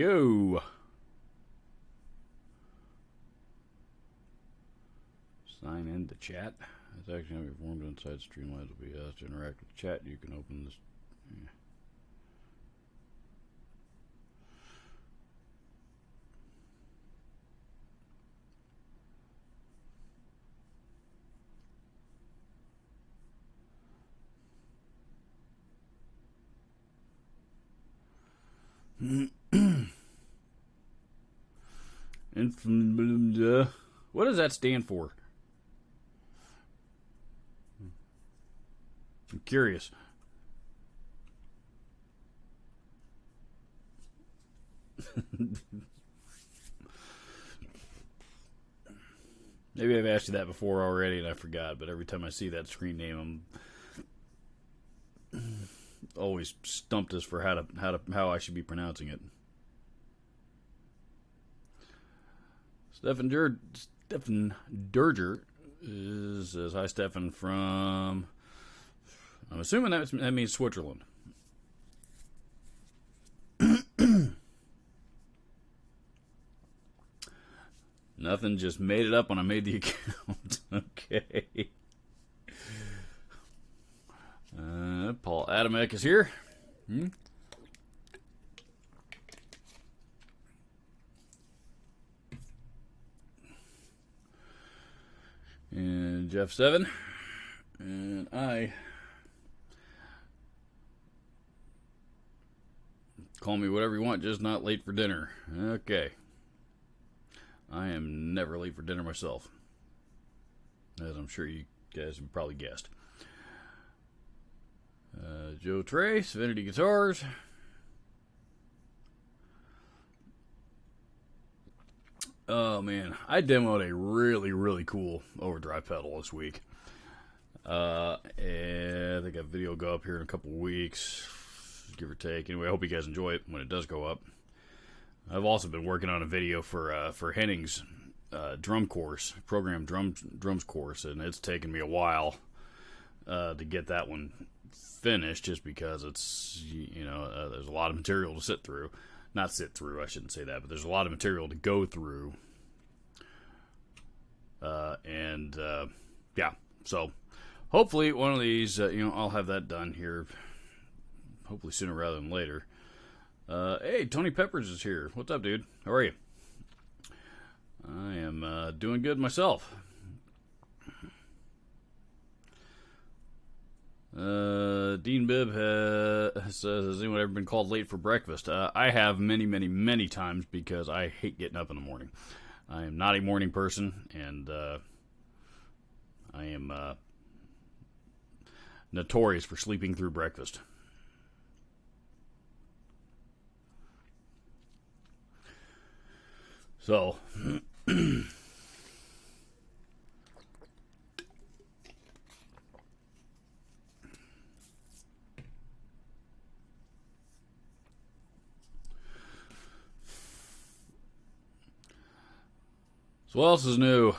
Yo! Sign in to chat. It's actually going to be formed inside Streamlabs. Will be asked to interact with the chat. You can open this. What does that stand for? I'm curious. Maybe I've asked you that before already and I forgot, but every time I see that screen name, I'm always stumped as for how I should be pronouncing it. Stefan Durger says, hi, Stefan, from, I'm assuming that means Switzerland. Nothing, just made it up when I made the account. Okay. Paul Adamek is here. And Jeff 7. And I. Call me whatever you want, just not late for dinner. Okay. I am never late for dinner myself, as I'm sure you guys have probably guessed. Joe Trace, Vanity Guitars. Oh man, I demoed a really, really cool overdrive pedal this week. And I think a video will go up here in a couple weeks, give or take. Anyway, I hope you guys enjoy it when it does go up. I've also been working on a video for Henning's drum course, program drums course, and it's taken me a while to get that one finished, just because it's there's a lot of material to sit through. Not sit through, I shouldn't say that, but there's a lot of material to go through. Yeah, so hopefully one of these, I'll have that done here, hopefully sooner rather than later. Hey, Tony Peppers is here. What's up, dude? How are you? I am doing good myself. Dean Bibb says, has anyone ever been called late for breakfast? I have many, many, many times, because I hate getting up in the morning. I am not a morning person, and I am notorious for sleeping through breakfast. So, so what else is new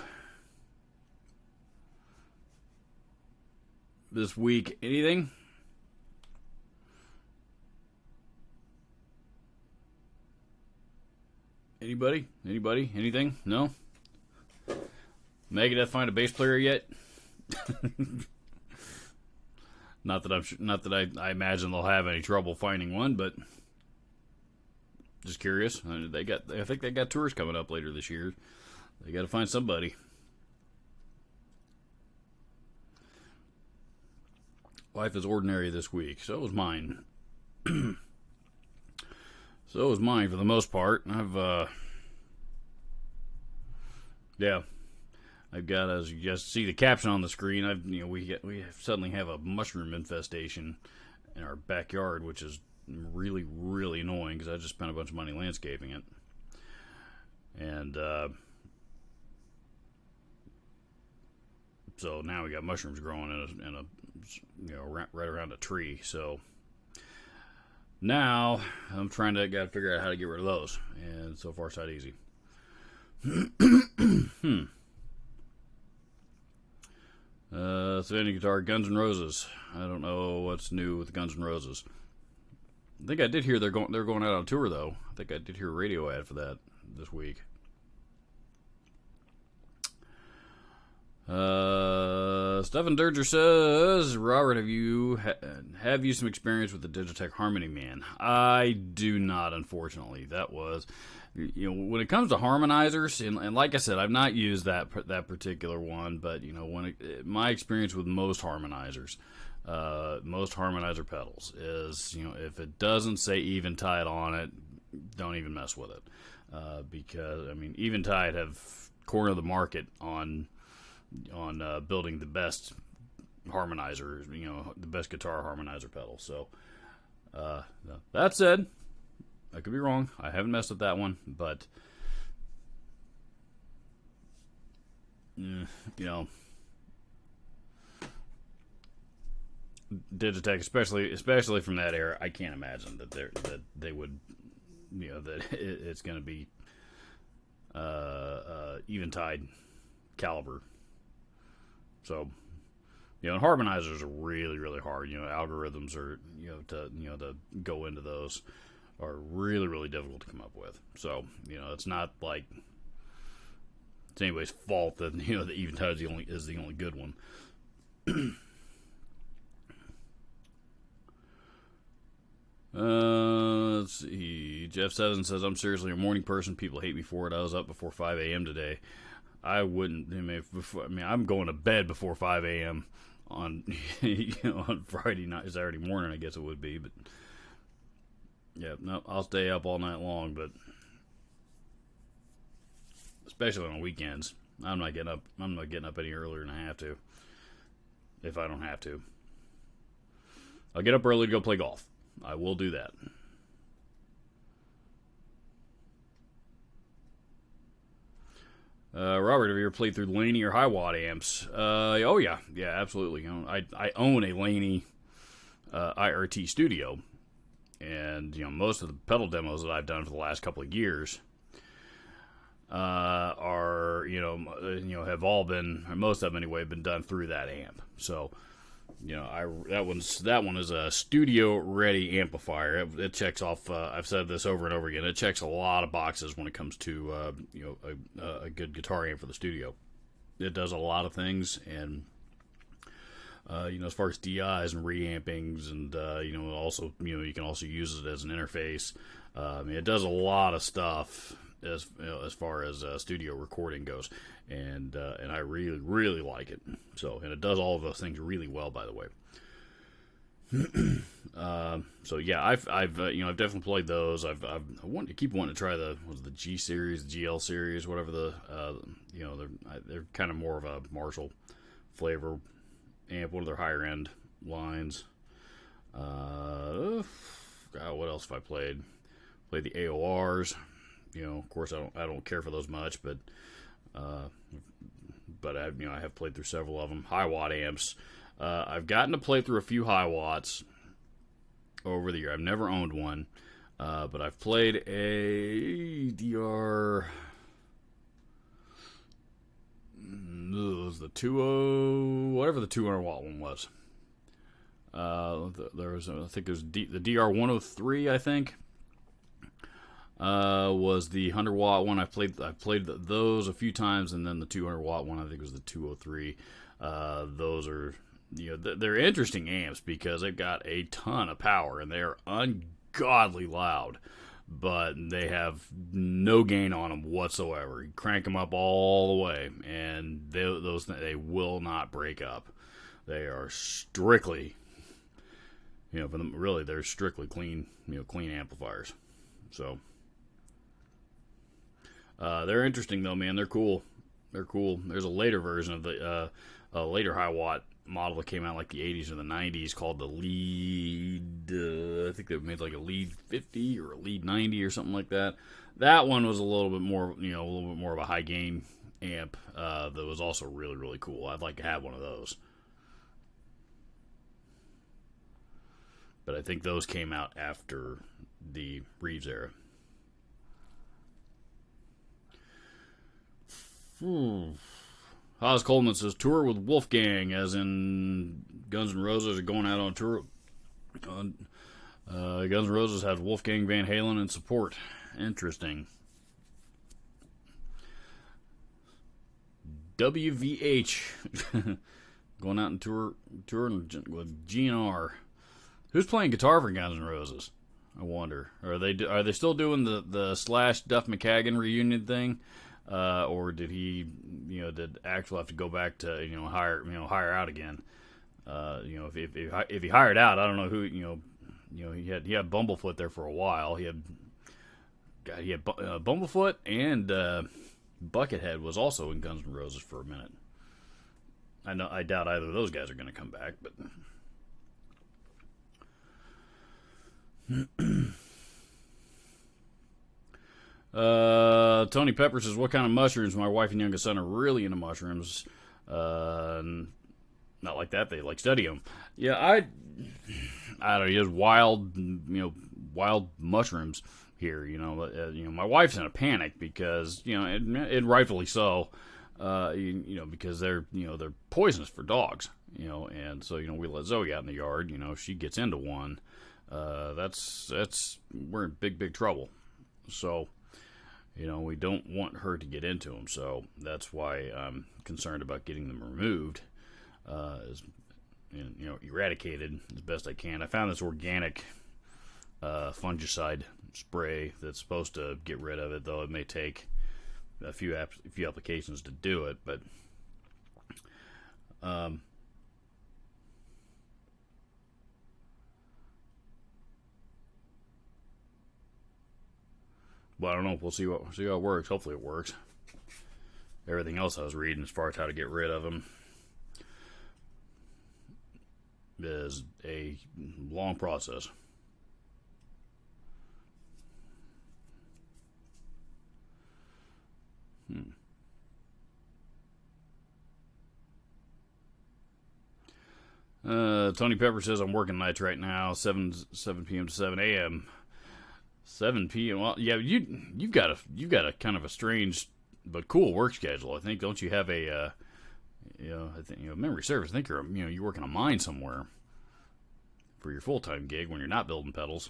this week? Anything? Anybody? Anything? No? Megadeth find a bass player yet? Not that I imagine they'll have any trouble finding one, but just curious. I think they got tours coming up later this year. They got to find somebody. Life is ordinary this week. So was mine. So was mine for the most part. I've got, as you guys see the caption on the screen, we suddenly have a mushroom infestation in our backyard, which is really, really annoying, because I just spent a bunch of money landscaping it. And so now we got mushrooms growing in a right around a tree. So now I'm gotta figure out how to get rid of those, and so far it's not easy. So any guitar, Guns N' Roses. I don't know what's new with Guns N' Roses. I think I did hear they're going out on tour though. I think I did hear a radio ad for that this week. Stephen Durger says, Robert, have you some experience with the Digitech Harmony Man? I do not, unfortunately. That was, when it comes to harmonizers, and like I said, I've not used that particular one, but my experience with most harmonizers, most harmonizer pedals is, if it doesn't say Eventide on it, don't even mess with it, because Eventide have cornered the market on building the best harmonizer, the best guitar harmonizer pedal. So, that said, I could be wrong. I haven't messed with that one, but Digitech, especially from that era, I can't imagine that they would, that it's going to be Eventide caliber. So, and harmonizers are really, really hard. Algorithms are, to go into those are really, really difficult to come up with. So, it's not like it's anybody's fault that, the Eventide is the only good one. Let's see. Jeff Seven says, I'm seriously a morning person. People hate me for it. I was up before 5 a.m. today. I wouldn't. I'm going to bed before 5 a.m. on on Friday night, Saturday morning. I guess it would be, but yeah, no, I'll stay up all night long. But especially on weekends, I'm not getting up. I'm not getting up any earlier than I have to. If I don't have to, I'll get up early to go play golf. I will do that. Robert, have you ever played through Laney or Hiwatt amps? Oh yeah, absolutely. I own a Laney IRT Studio, and most of the pedal demos that I've done for the last couple of years are have all been, or most of them anyway, been done through that amp. So that one is a studio ready amplifier. It checks off. I've said this over and over again. It checks a lot of boxes when it comes to a good guitar amp for the studio. It does a lot of things, and as far as DIs and reampings, and also you can also use it as an interface. It does a lot of stuff as far as studio recording goes, and I really, really like it. So, and it does all of those things really well, by the way. So yeah, I've definitely played those. I keep wanting to try the G series, GL series, whatever they're kind of more of a Marshall flavor amp, one of their higher end lines. God, what else have I played? Played the AORs. Of course, I don't care for those much, but I have played through several of them. Hiwatt amps. I've gotten to play through a few Hiwatts over the year. I've never owned one, but I've played a DR. It was the 20, whatever the 200-watt one was. There's the DR 103, I think. Was the 100-watt one. I played those a few times, and then the 200-watt one, I think, was the 203. Those are, they're interesting amps because they've got a ton of power and they are ungodly loud, but they have no gain on them whatsoever. You crank them up all the way, and they will not break up. They are strictly, they're strictly clean, clean amplifiers. So. They're interesting though, man. They're cool. There's a later version of the a later Hiwatt model that came out like the 80s or the 90s called the Lead. I think they made like a Lead 50 or a Lead 90 or something like that. That one was a little bit more, a little bit more of a high gain amp. That was also really, really cool. I'd like to have one of those. But I think those came out after the Reeves era. Haas Coleman says, tour with Wolfgang, as in Guns N' Roses are going out on tour. Guns N' Roses has Wolfgang Van Halen in support. Interesting. WVH going out and touring with GNR. Who's playing guitar for Guns N' Roses? I wonder. Are they still doing the Slash Duff McKagan reunion thing, or did did Axl have to go back to hire out again? If he hired out, I don't know who he had Bumblefoot there for a while. He had Bumblefoot and Buckethead was also in Guns N' Roses for a minute. I doubt either of those guys are going to come back, but. Tony Pepper says, what kind of mushrooms? My wife and youngest son are really into mushrooms. Not like that. They like study them. Yeah, I don't know. Just wild mushrooms here. My wife's in a panic because and rightfully so. Because they're poisonous for dogs. And so we let Zoe out in the yard. If she gets into one. We're in big trouble. So, we don't want her to get into them. So that's why I'm concerned about getting them removed, eradicated as best I can. I found this organic fungicide spray that's supposed to get rid of it, though it may take a few applications to do it. But well, I don't know. We'll see how it works. Hopefully it works. Everything else I was reading as far as how to get rid of them is a long process. Tony Pepper says, I'm working nights right now, 7 p.m. to 7 a.m. 7 p.m. Well, yeah, you've got a kind of a strange but cool work schedule. I think, don't you have a memory service? I think you're working a mine somewhere for your full time gig when you're not building pedals,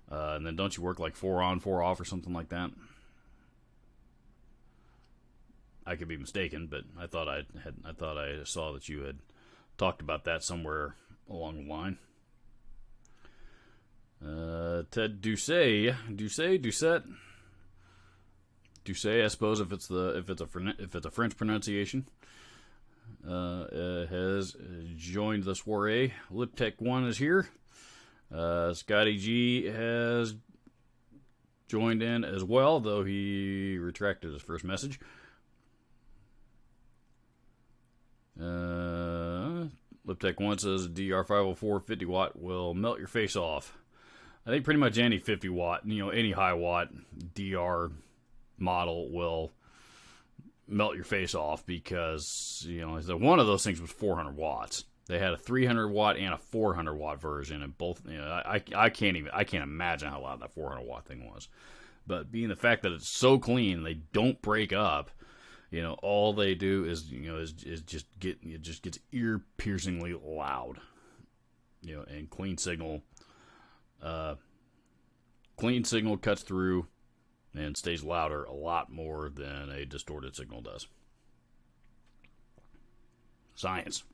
and then don't you work like 4 on 4 off or something like that? I could be mistaken, but I thought I saw that you had talked about that somewhere along the line. Ted Doucet, I suppose if it's a French pronunciation, has joined the soiree. Liptech 1 is here. Scotty G has joined in as well, though he retracted his first message. Liptech 1 says DR504 50 watt will melt your face off. I think pretty much any 50 watt, any high watt DR model will melt your face off because, one of those things was 400 watts. They had a 300 watt and a 400 watt version, and both, I can't imagine how loud that 400 watt thing was. But being the fact that it's so clean, they don't break up, all they do is just gets ear piercingly loud, and clean signal cuts through and stays louder a lot more than a distorted signal does. Science.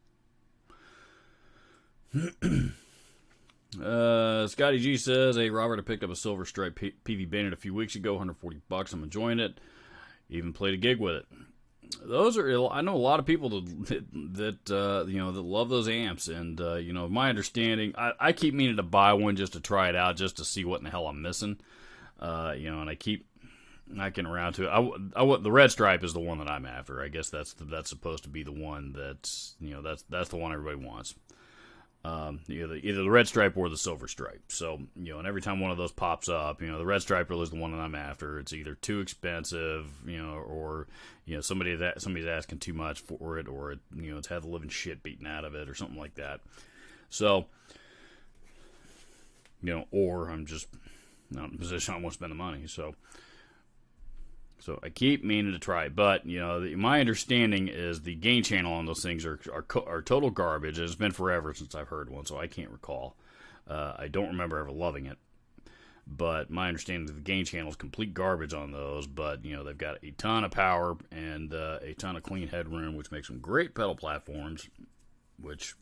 Scotty G says, hey Robert, I picked up a Silver Stripe PV Bandit a few weeks ago, $140. I'm enjoying it. Even played a gig with it. Those are, I know a lot of people that love those amps, and my understanding, I keep meaning to buy one just to try it out, just to see what in the hell I'm missing, and I keep not getting around to it. The Red Stripe is the one that I'm after. I guess that's supposed to be the one that's the one everybody wants. Either the Red Stripe or the Silver Stripe. So, and every time one of those pops up, the Red Stripe really is the one that I'm after. It's either too expensive, or, somebody's asking too much for it, or, it's had the living shit beaten out of it or something like that. So, or I'm just not in a position I want to spend the money. So I keep meaning to try it, but my understanding is the gain channel on those things are total garbage. It's been forever since I've heard one, so I can't recall. I don't remember ever loving it. But my understanding of the gain channel is complete garbage on those. But, they've got a ton of power and a ton of clean headroom, which makes them great pedal platforms, which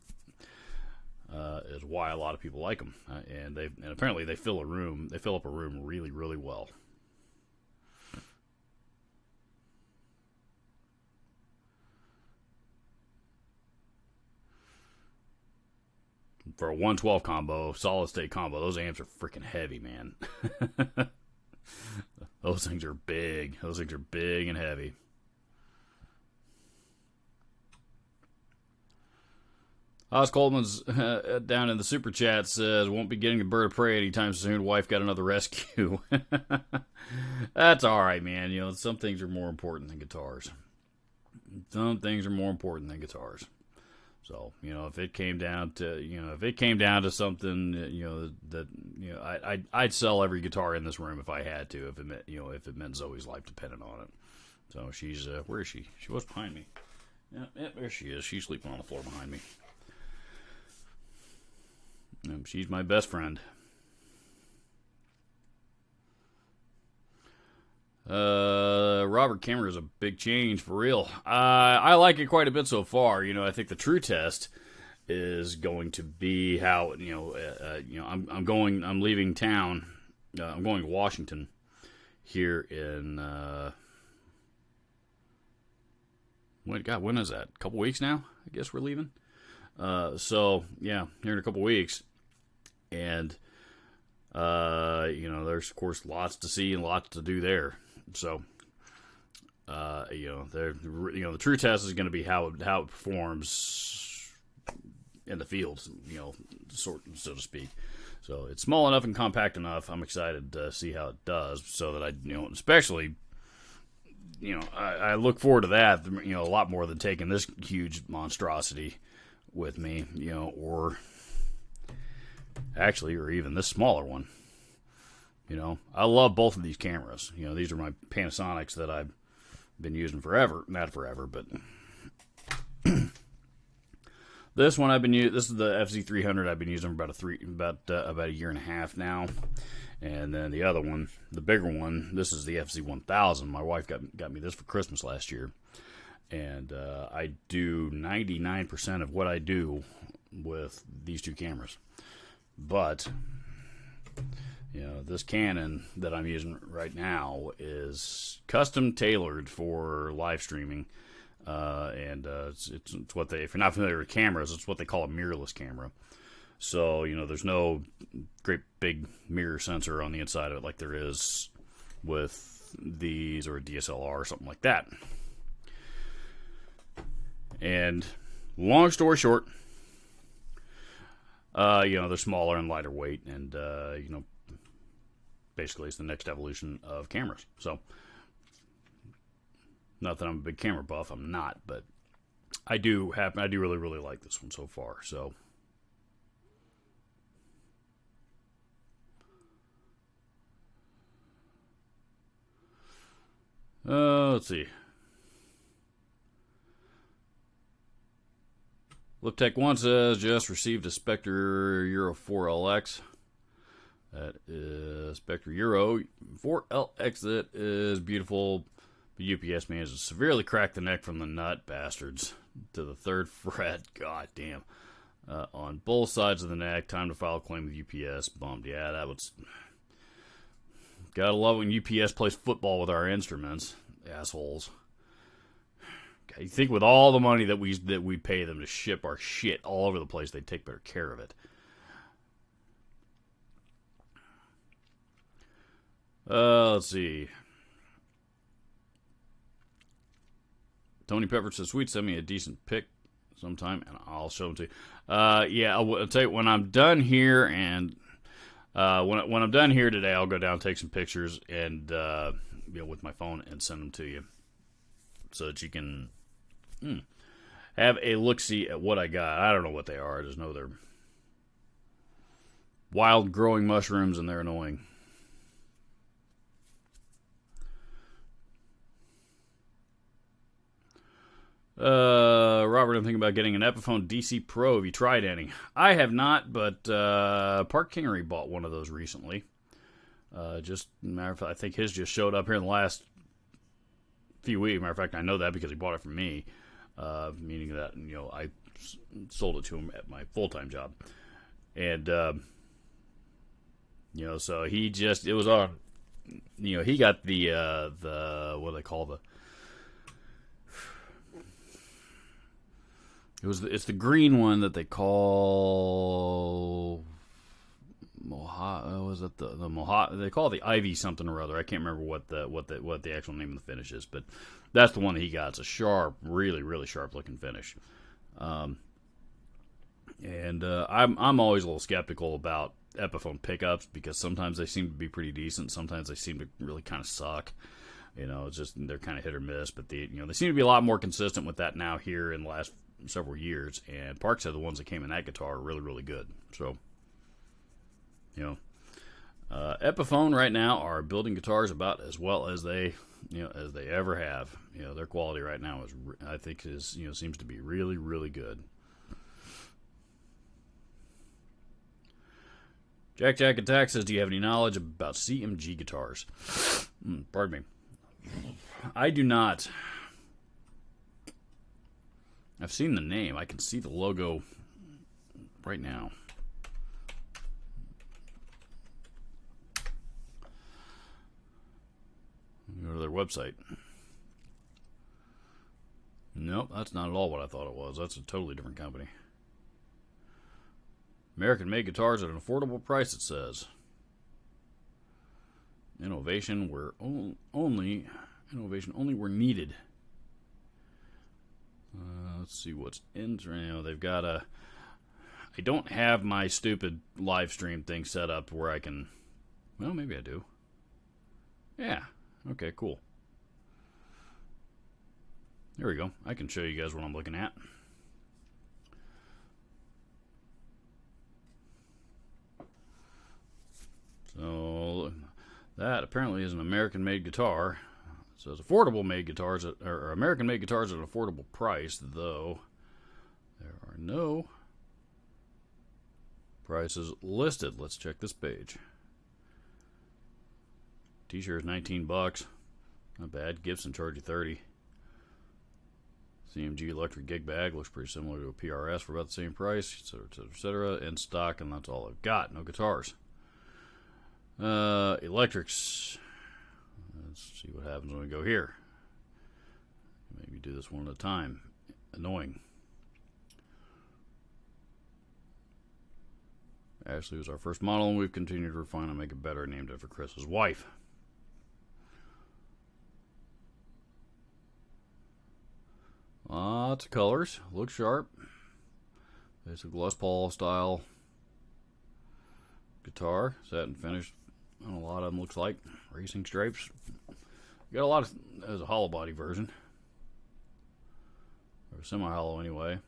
is why a lot of people like them. And apparently they fill up a room really, really well. For a 112 combo, solid state combo, those amps are freaking heavy, man. Those things are big. Those things are big and heavy. Oz Coleman's down in the super chat says, won't be getting a bird of prey anytime soon. Wife got another rescue. That's all right, man. Some things are more important than guitars. Some things are more important than guitars. So, if it came down to something, I'd sell every guitar in this room if I had to, if it meant Zoe's life depended on it. So she's, where is she? She was behind me. Yeah, there she is. She's sleeping on the floor behind me. She's my best friend. Robert Kimmer is a big change for real. I like it quite a bit so far. I think the true test is going to be how I'm leaving town. I'm going to Washington here in when is that? A couple weeks now? I guess we're leaving. So yeah, here in a couple weeks, and there's of course lots to see and lots to do there. So, the true test is going to be how it performs in the field, so to speak. So it's small enough and compact enough. I'm excited to see how it does, so that especially, I look forward to that, a lot more than taking this huge monstrosity with me, or even this smaller one. I love both of these cameras. These are my Panasonics that I've been using forever. Not forever, but this one this is the FZ300 I've been using for about a year and a half now. And then the other one, the bigger one, this is the FZ1000. My wife got me this for Christmas last year. And I do 99% of what I do with these two cameras. But this Canon that I'm using right now is custom tailored for live streaming, and it's what if you're not familiar with cameras, it's what they call a mirrorless camera. So there's no great big mirror sensor on the inside of it like there is with these or a DSLR or something like that. And long story short, they're smaller and lighter weight, and basically it's the next evolution of cameras. So, not that I'm a big camera buff, I'm not, but I do really, really like this one so far. So, let's see. Liptech1 says, just received a Spectre Euro 4LX. That is Spectre Euro 4LX. That is beautiful. The UPS managed to severely crack the neck from the nut, bastards, to the third fret. God damn. On both sides of the neck. Time to file a claim with UPS. Bummed. Yeah, that was... Gotta love when UPS plays football with our instruments. Assholes. You think with all the money that we pay them to ship our shit all over the place, they'd take better care of it. Let's see. Tony Pepper says, "Sweet, send me a decent pic sometime, and I'll show them to you." Yeah, I'll tell you when I'm done here, and when I'm done here today, I'll go down and take some pictures and with my phone and send them to you, so that you can have a look-see at what I got. I don't know what they are. I just know they're wild growing mushrooms, and they're annoying. Robert, I'm thinking about getting an Epiphone DC Pro. Have you tried any? I have not, but Park Kingery bought one of those recently. Just matter of fact, I think his just showed up here in the last few weeks. Matter of fact, I know that because he bought it from me. Meaning that I sold it to him at my full-time job, and so it was on. He got the what do they call it's the green one that they call Mojave. Was it the Mojave? They call it the Ivy something or other. I can't remember what the actual name of the finish is, but that's the one that he got. It's a sharp, really, really sharp looking finish. I'm always a little skeptical about Epiphone pickups because sometimes they seem to be pretty decent, sometimes they seem to really kind of suck. It's just they're kind of hit or miss, but they seem to be a lot more consistent with that now here in the last several years. And Park said the ones that came in that guitar are really, really good. So, Epiphone right now are building guitars about as well as they ever have. Their quality right now seems to be really, really good. Jack Attack says, do you have any knowledge about CMG guitars? Pardon me. I do not. I've seen the name. I can see the logo right now. Go to their website. Nope, that's not at all what I thought it was. That's a totally different company. American-made guitars at an affordable price, it says. Innovation only where needed. Let's see what's in. They've got a. I don't have my stupid live stream thing set up where I can. Well, maybe I do. Yeah. Okay. Cool. There we go. I can show you guys what I'm looking at. So that apparently is an American-made guitar. It says affordable-made guitars or American-made guitars at an affordable price, though there are no prices listed. Let's check this page. T-shirt is $19. Not bad. Gibson charge you $30. CMG electric gig bag looks pretty similar to a PRS for about the same price, etc., etc., etc. In stock, and that's all I've got. No guitars. Electrics. Let's see what happens when we go here. Maybe do this one at a time. Annoying. Ashley was our first model, and we've continued to refine and make it better, named after Chris's wife. Lots of colors. Looks sharp. Basic Les Paul style guitar. Satin finish on a lot of them, looks like. Racing stripes. Got a lot of. There's a hollow body version. Or semi-hollow anyway.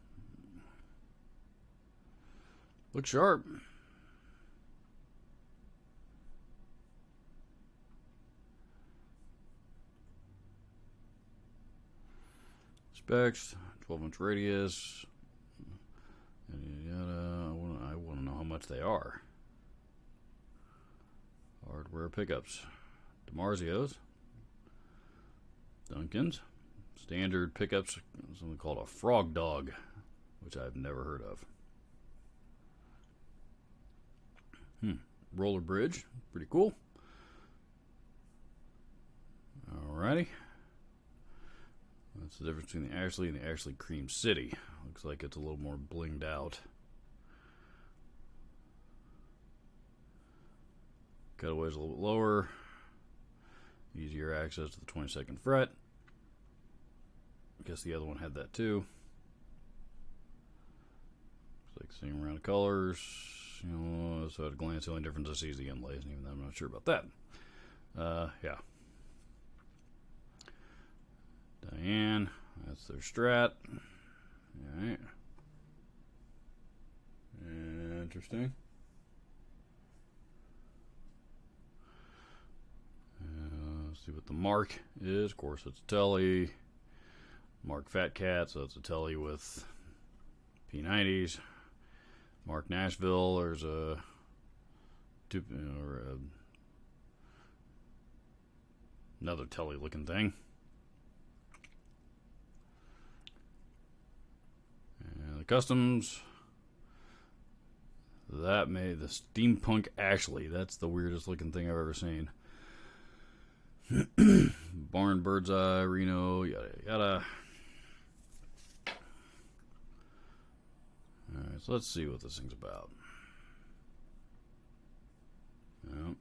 Looks sharp. Specs, 12-inch radius. I want to know how much they are. Hardware pickups. DiMarzios. Duncans. Standard pickups. Something called a Frog Dog, which I've never heard of. Roller bridge. Pretty cool. Alrighty. That's the difference between the Ashley and the Ashley Cream City. Looks like it's a little more blinged out. Cutaway's a little bit lower. Easier access to the 22nd fret. I guess the other one had that too. Looks like the same round of colors. So at a glance, the only difference I see is the inlays, and even though I'm not sure about that. Yeah. Diane, that's their Strat. Alright. Interesting. Let's see what the mark is. Of course, it's Telly. Mark Fat Cat, so that's a Tele with P90s. Mark Nashville, there's another Tele looking thing. And the customs, that made the Steampunk Ashley. That's the weirdest looking thing I've ever seen. Barn Birdseye, Reno, yada yada. Alright, so let's see what this thing's about. Yep.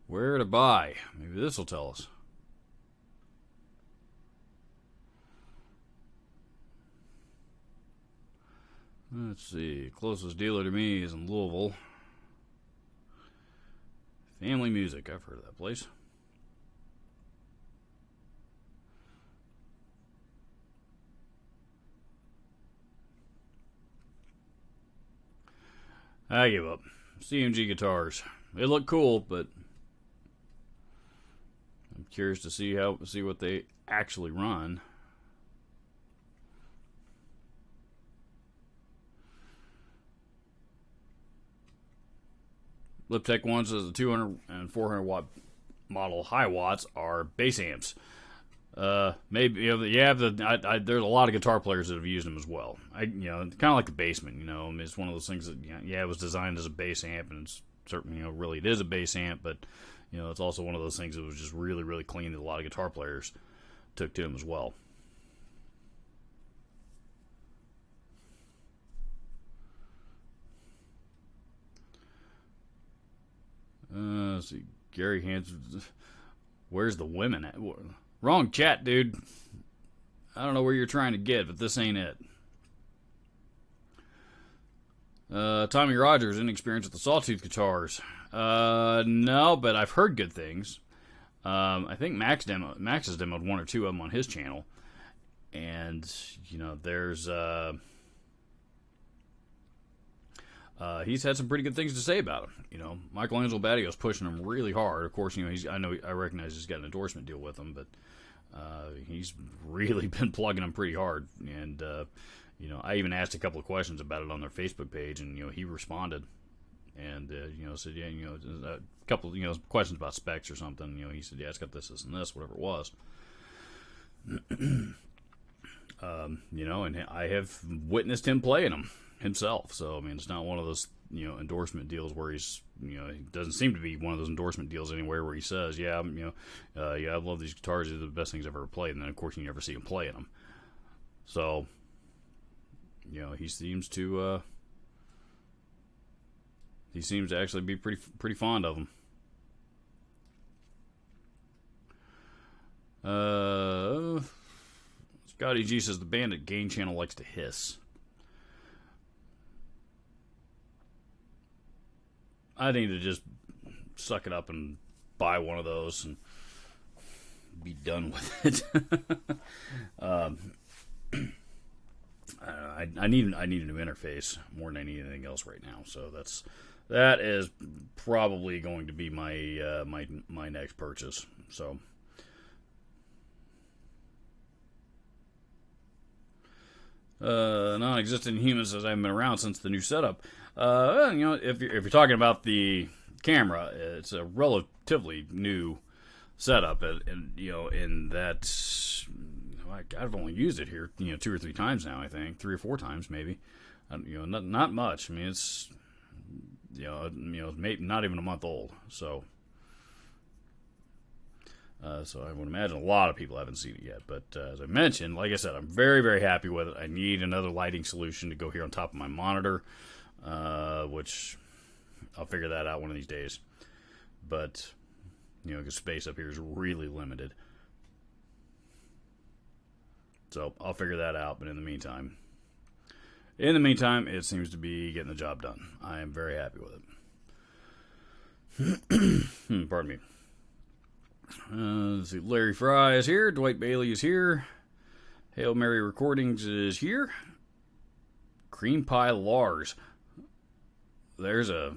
Where to buy? Maybe this will tell us. Let's see. Closest dealer to me is in Louisville. Family Music. I've heard of that place. I give up. CMG guitars. They look cool, but I'm curious to see what they actually run. Liptech ones as the 200 and 400 watt model high watts are bass amps. Maybe there's a lot of guitar players that have used them as well. Kind of like the Basement. It's one of those things that it was designed as a bass amp, and it's certainly really it is a bass amp, but it's also one of those things that was just really really clean that a lot of guitar players took to them as well. Let's see, Gary Hansen. Where's the women at? Wrong chat, dude. I don't know where you're trying to get, but this ain't it. Tommy Rogers, inexperienced with the Sawtooth guitars. No, but I've heard good things. I think Max has demoed one or two of them on his channel. And, there's... he's had some pretty good things to say about him. Michelangelo Battio's pushing him really hard. Of course, I recognize he's got an endorsement deal with him, but he's really been plugging him pretty hard. And I even asked a couple of questions about it on their Facebook page, and he responded and said a couple of questions about specs or something. He said it's got this and this, whatever it was. And I have witnessed him playing them himself. So it's not one of those endorsement deals where he's it doesn't seem to be one of those endorsement deals anywhere where he says I love these guitars, they're the best things I've ever played, and then of course you never see him playing them. So he seems to actually be pretty fond of them. Scotty G says the Bandit gain channel likes to hiss. I need to just suck it up and buy one of those and be done with it. I need a new interface more than I need anything else right now. So that is probably going to be my my next purchase. So. Non-existent humans says I haven't been around since the new setup. If you're talking about the camera, it's a relatively new setup, and in that I've only used it here 2 or 3 times now. I think 3 or 4 times maybe. Not much. It's maybe not even a month old. So I would imagine a lot of people haven't seen it yet. But as I mentioned, like I said, I'm very, very happy with it. I need another lighting solution to go here on top of my monitor, which I'll figure that out one of these days. But, because space up here is really limited. So I'll figure that out. But in the meantime, it seems to be getting the job done. I am very happy with it. Pardon me. Let's see, Larry Fry is here. Dwight Bailey is here. Hail Mary Recordings is here. Cream Pie Lars. There's a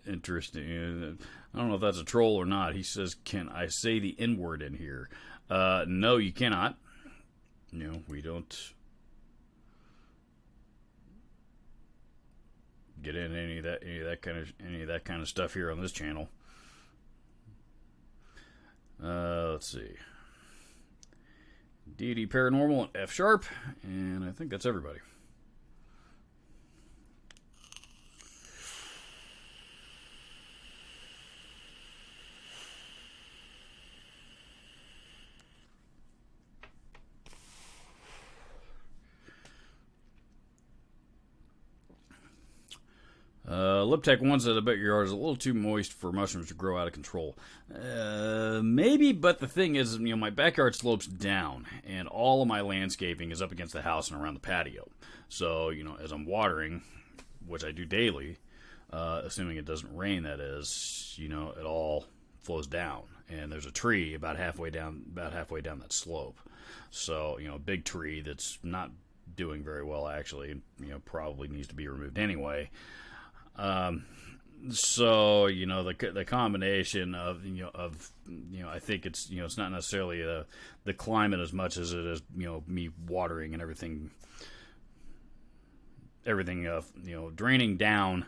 Interesting. I don't know if that's a troll or not. He says, "Can I say the N word in here?" No, you cannot. We don't get in any of that kind of stuff here on this channel. Let's see. DD Paranormal and F Sharp, and I think that's everybody. Liptech one says, "I bet your yard is a little too moist for mushrooms to grow out of control." Maybe, but the thing is, my backyard slopes down, and all of my landscaping is up against the house and around the patio. So, as I'm watering, which I do daily, assuming it doesn't rain, that is, it all flows down. And there's a tree about halfway down that slope. So, a big tree that's not doing very well, actually, probably needs to be removed anyway. So the combination of I think it's not necessarily the climate as much as it is me watering and everything draining down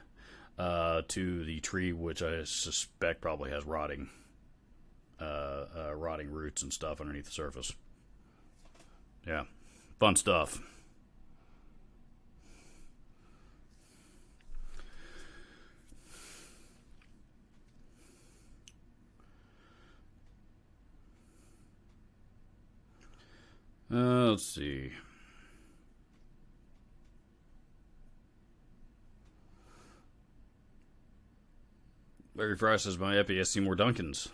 to the tree, which I suspect probably has rotting roots and stuff underneath the surface. Yeah, fun stuff. Let's see. Larry Fry says my Epi has Seymour Duncan's.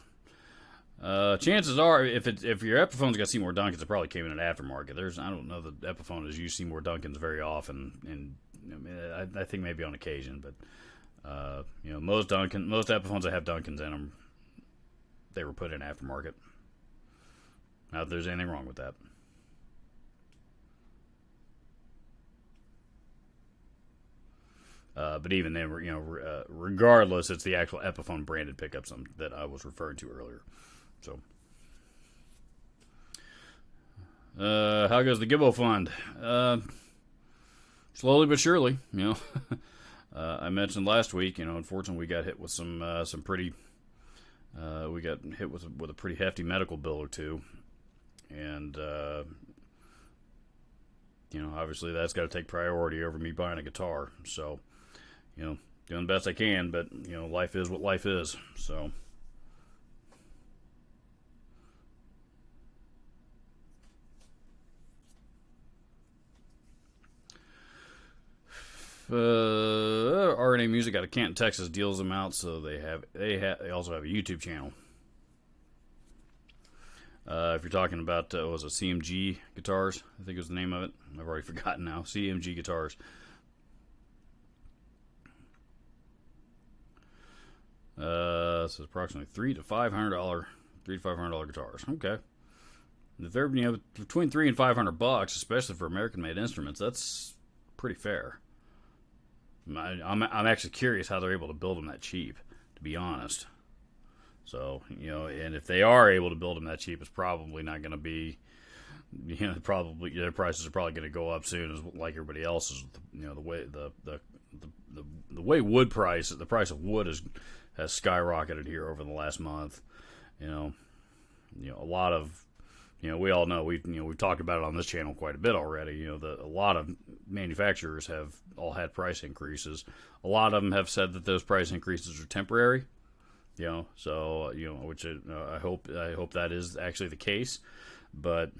Chances are, if your Epiphone's got Seymour Duncan's, it probably came in an aftermarket. I don't know that Epiphone has used Seymour Duncan's very often, and I think maybe on occasion, but most Epiphones that have Duncan's in them, they were put in aftermarket. Not that there's anything wrong with that. But even then, regardless, it's the actual Epiphone branded pickups that I was referring to earlier. So, how goes the Gibbo Fund? Slowly but surely, I mentioned last week, unfortunately we got hit with some pretty, we got hit with a pretty hefty medical bill or two, and obviously that's got to take priority over me buying a guitar. So, doing the best I can, but life is what life is. So. RNA Music out of Canton, Texas deals them out, so they also have a YouTube channel. If you're talking about was it CMG Guitars? I think was the name of it. I've already forgotten now. CMG Guitars. So it's approximately $300 to $500 guitars. Okay. If they're between $300 and $500, especially for American-made instruments, that's pretty fair. I'm actually curious how they're able to build them that cheap, to be honest. So, and if they are able to build them that cheap, it's probably not going to be, probably their prices are probably going to go up soon, as like everybody else's. The way the way wood price, the price of wood has skyrocketed here over the last month. A lot of. We all know we've talked about it on this channel quite a bit already. A lot of manufacturers have all had price increases. A lot of them have said that those price increases are temporary. So which I hope that is actually the case. But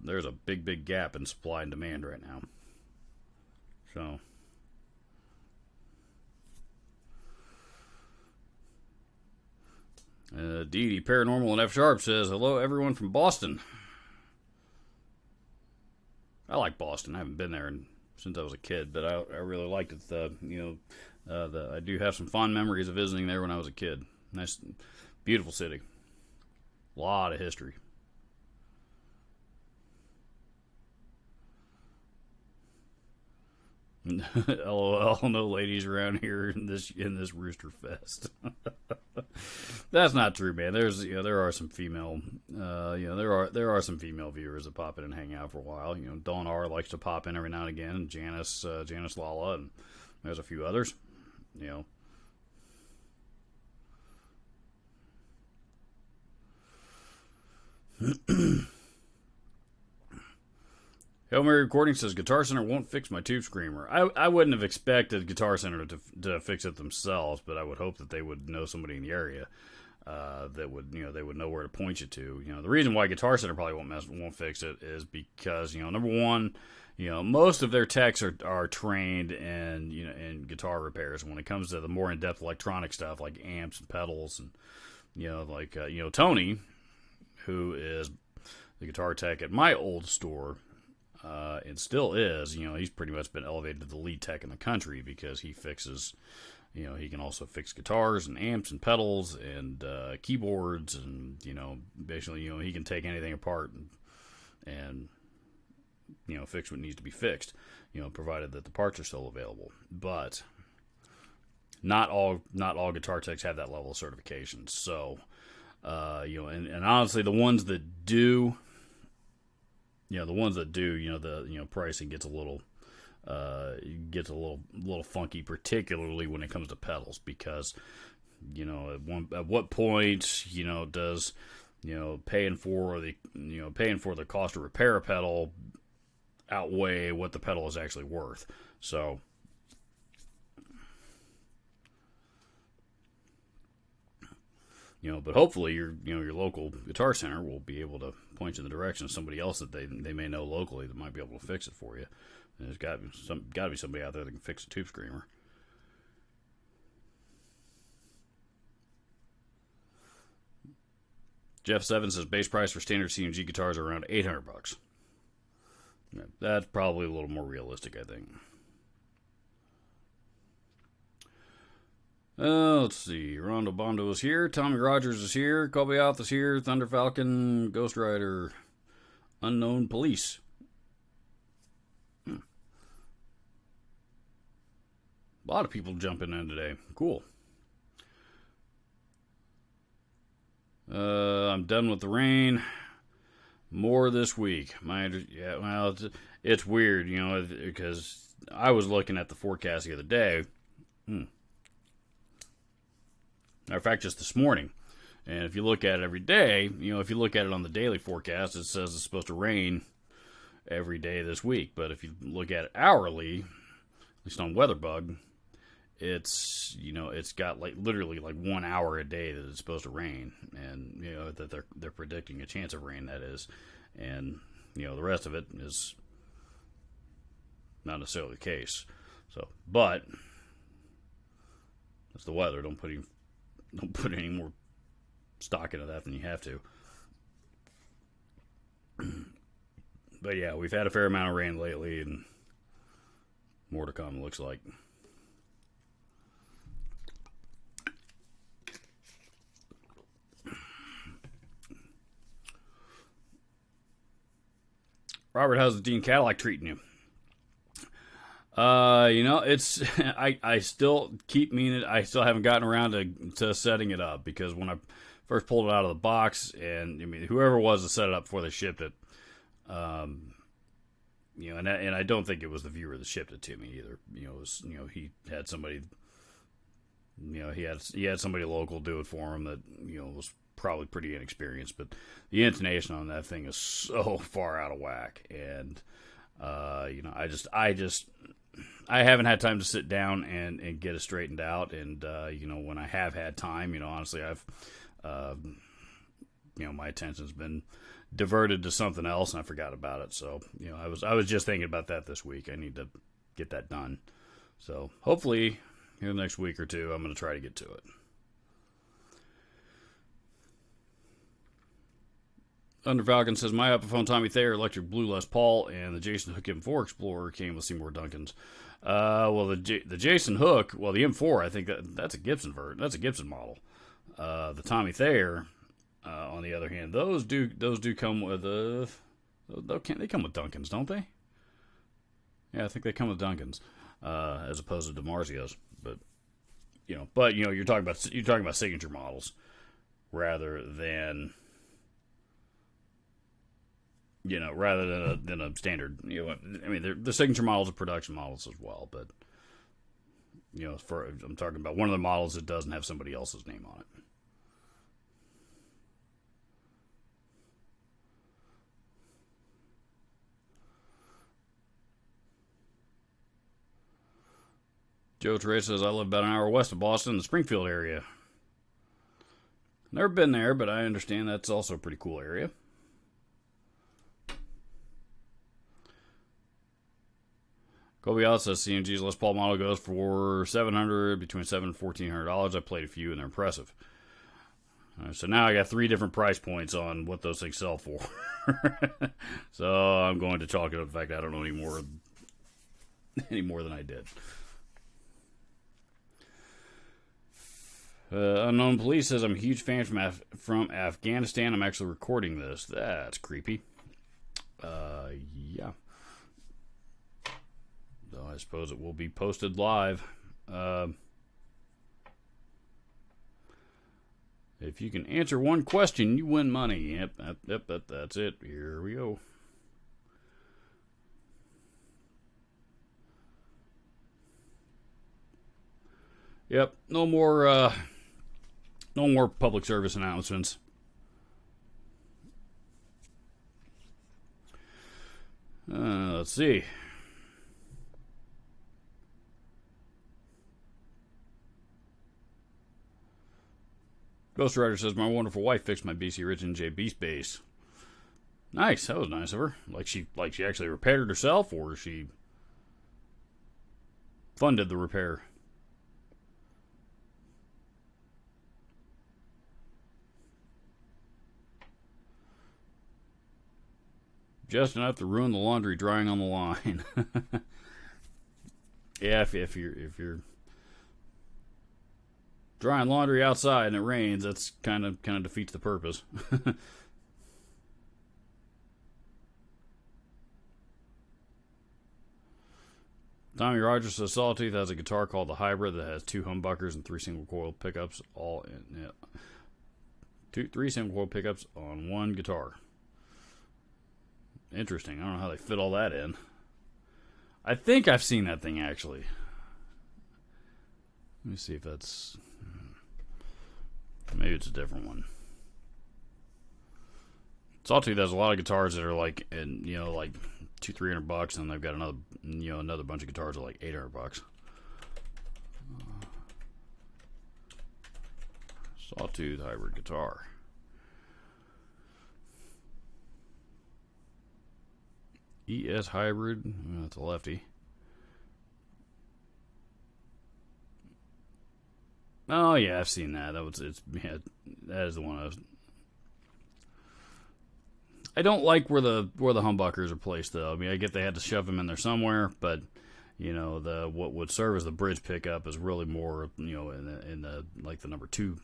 there's a big gap in supply and demand right now. So. DD Paranormal and F Sharp says, "Hello, everyone from Boston." I like Boston. I haven't been there since I was a kid, but I really liked it. I do have some fond memories of visiting there when I was a kid. Nice, beautiful city. A lot of history. LOL, no ladies around here in this Rooster Fest. That's not true, man. There are some female there are some female viewers that pop in and hang out for a while. Dawn R likes to pop in every now and again, and Janice Lala, and there's a few others. You know. Hail Mary Recording says Guitar Center won't fix my Tube Screamer. I wouldn't have expected Guitar Center to fix it themselves, but I would hope that they would know somebody in the area that would they would know where to point you to. The reason why Guitar Center probably won't fix it is because number one, most of their techs are trained in guitar repairs. When it comes to the more in-depth electronic stuff like amps and pedals and Tony, who is the guitar tech at my old store. And still is, he's pretty much been elevated to the lead tech in the country because he fixes, he can also fix guitars and amps and pedals and keyboards and, basically, he can take anything apart and fix what needs to be fixed, provided that the parts are still available. But not all guitar techs have that level of certification. So, and honestly, the ones that do, the pricing gets a little funky, particularly when it comes to pedals, because at what point does paying for the cost to repair a pedal outweigh what the pedal is actually worth? So. But hopefully your local Guitar Center will be able to point you in the direction of somebody else that they may know locally that might be able to fix it for you. And there's got to be somebody out there that can fix a Tube Screamer. Jeff Seven says base price for standard CMG guitars are around $800. That's probably a little more realistic, I think. Let's see. Rondo Bondo is here. Tommy Rogers is here. Colby Alth is here. Thunder Falcon, Ghost Rider, Unknown Police. A lot of people jumping in today. Cool. I'm done with the rain. More this week. It's weird, because I was looking at the forecast the other day. Matter of fact, just this morning. And if you look at it every day, if you look at it on the daily forecast, it says it's supposed to rain every day this week. But if you look at it hourly, at least on WeatherBug, it's got literally 1 hour a day that it's supposed to rain, and that they're predicting a chance of rain, that is, and the rest of it is not necessarily the case. So, but that's the weather. Don't put any more stock into that than you have to. But yeah, we've had a fair amount of rain lately, and more to come, looks like. Robert, how's the Dean Cadillac treating you? It's I still keep meaning I still haven't gotten around to setting it up, because when I first pulled it out of the box, and whoever it was that set it up before they shipped it, and I don't think it was the viewer that shipped it to me either. It was, he had somebody, he had somebody local do it for him that was probably pretty inexperienced, but the intonation on that thing is so far out of whack, and I haven't had time to sit down and get it straightened out. And, when I have had time, honestly, I've, my attention's been diverted to something else, and I forgot about it. So, I was just thinking about that this week. I need to get that done. So hopefully in the next week or two, I'm going to try to get to it. Thunder Falcon says, my Epiphone Tommy Thayer Electric Blue Les Paul and the Jason Hook M4 Explorer came with Seymour Duncan's. The Jason Hook, the M4, I think that's a Gibson version. That's a Gibson model. The Tommy Thayer, on the other hand, those do come with they come with Duncans, don't they? Yeah, I think they come with Duncans. as opposed to DiMarzios. But you're talking about signature models rather than than a standard. I mean, the signature models are production models as well, but I'm talking about one of the models that doesn't have somebody else's name on it. Joe Trey says, I live about an hour west of Boston, the Springfield area. Never been there, but I understand that's also a pretty cool area. Kobe Out says CMG's Les Paul model goes for $700, between $700 and $1,400. I played a few and they're impressive. So now I got 3 different price points on what those things sell for. So I'm going to chalk it up the fact I don't know any more than I did. Unknown Police says, I'm a huge fan from Afghanistan. I'm actually recording this. That's creepy. Yeah. So I suppose it will be posted live. If you can answer one question, you win money. Yep, that's it. Here we go. Yep, no more public service announcements. Let's see. Ghost Rider says, my wonderful wife fixed my BC Origin J Beast base. Nice, that was nice of her. Like she actually repaired it herself, or she funded the repair. Just enough to ruin the laundry drying on the line. Yeah, if you're drying laundry outside and it rains, that's kind of defeats the purpose. Tommy Rogers says Sawtooth has a guitar called the Hybrid that has 2 humbuckers and 3 single coil pickups, all in 3 single coil pickups on 1 guitar. Interesting. I don't know how they fit all that in. I think I've seen that thing actually. Let me see if that's... Maybe it's a different one. Sawtooth has a lot of guitars that are like, and like $200-300, and they've got another bunch of guitars that are like $800. Sawtooth hybrid guitar. ES hybrid. That's a lefty. Oh yeah, I've seen that. That is the one I don't like where the humbuckers are placed though. I mean, I get they had to shove them in there somewhere, but what would serve as the bridge pickup is really more in the like the number 2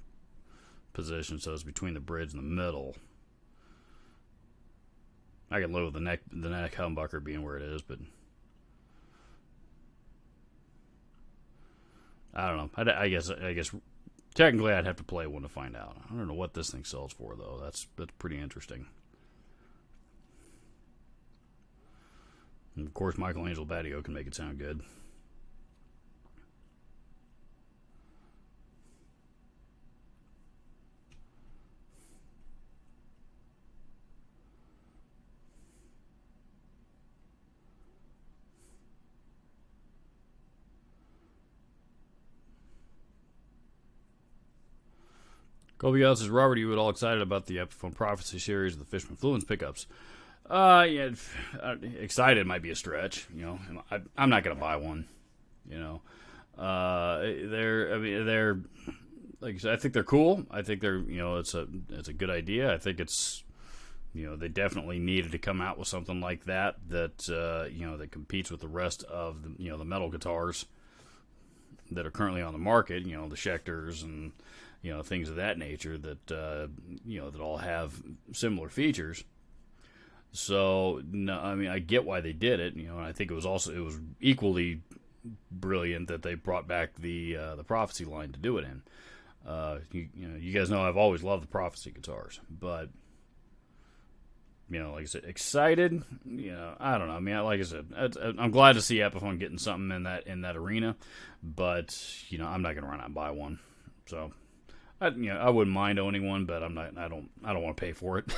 position, so it's between the bridge and the middle. I can live with the neck humbucker being where it is, but I don't know. I guess technically I'd have to play one to find out. I don't know what this thing sells for though. That's pretty interesting. And of course, Michelangelo Badio can make it sound good. Kobe Giles says, Robert, you were all excited about the Epiphone Prophecy series of the Fishman Fluence pickups. Yeah, excited might be a stretch. I'm not gonna buy one. They're like I said, I think they're cool. I think they're it's a good idea. I think it's they definitely needed to come out with something like that that competes with the rest of the metal guitars that are currently on the market. The Schecters and things of that nature that that all have similar features. So no, I mean I get why they did it, and I think it was equally brilliant that they brought back the Prophecy line to do it in. You guys know I've always loved the Prophecy guitars, but like I said, excited. I don't know. I mean, like I said, I'm glad to see Epiphone getting something in that arena, but I'm not gonna run out and buy one. So, I wouldn't mind owning one, but I'm not. I don't want to pay for it.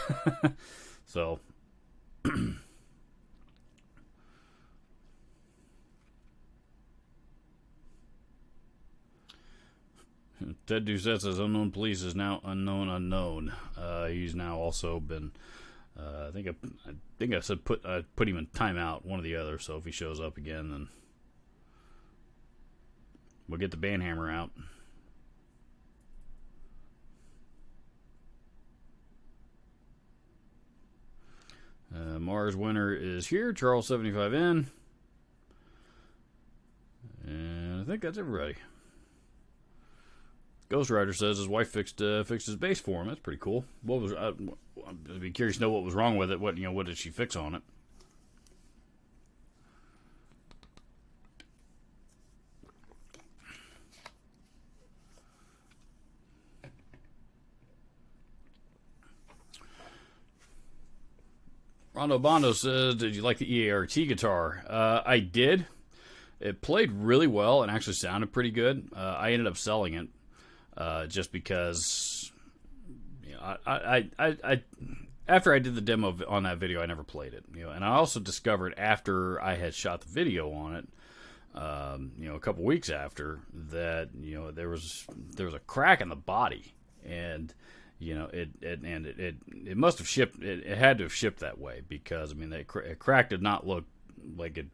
So. Ted Doucette says unknown police is now unknown. He's now also been. I think I said put him in timeout, one or the other. So if he shows up again, then we'll get the banhammer out. Mars winner is here. Charles 75N, and I think that's everybody. Ghost Rider says his wife fixed his bass for him. That's pretty cool. What was I'd be curious to know what was wrong with it. What did she fix on it? Rondo Bondo says, "Did you like the EART guitar?" I did. It played really well and actually sounded pretty good. I ended up selling it. Just because, I after I did the demo on that video, I never played it. And I also discovered after I had shot the video on it, a couple weeks after that, there was a crack in the body, and it must have shipped. It had to have shipped that way because that crack did not look like it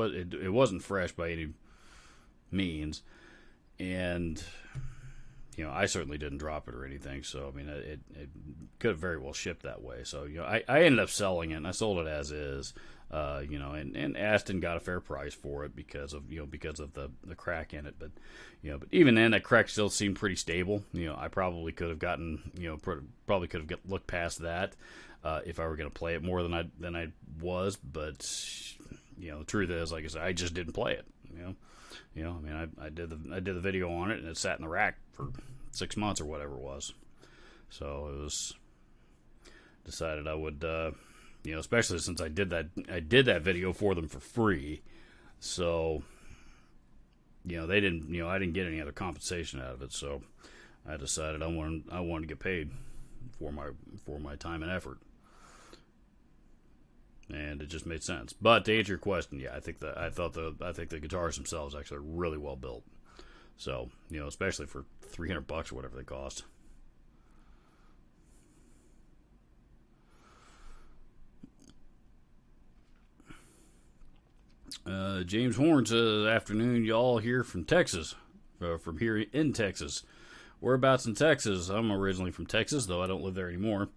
wasn't fresh by any means, and. I certainly didn't drop it or anything, so it could have very well shipped that way. So I ended up selling it, and I sold it as is. And Aston got a fair price for it because of the crack in it. But but even then, that crack still seemed pretty stable. I probably could have gotten looked past that if I were going to play it more than I was. But the truth is, like I said, I just didn't play it. I did the video on it, and it sat in the rack for 6 months or whatever it was. So it was decided I would, especially since I did that video for them for free. So, they didn't, I didn't get any other compensation out of it. So I decided I wanted to get paid for my time and effort. And it just made sense. But to answer your question, yeah, I think the guitars themselves actually are really well built. So, especially for $300 or whatever they cost. James Horn says, "Afternoon, y'all here from Texas, from here in Texas. Whereabouts in Texas? I'm originally from Texas, though I don't live there anymore."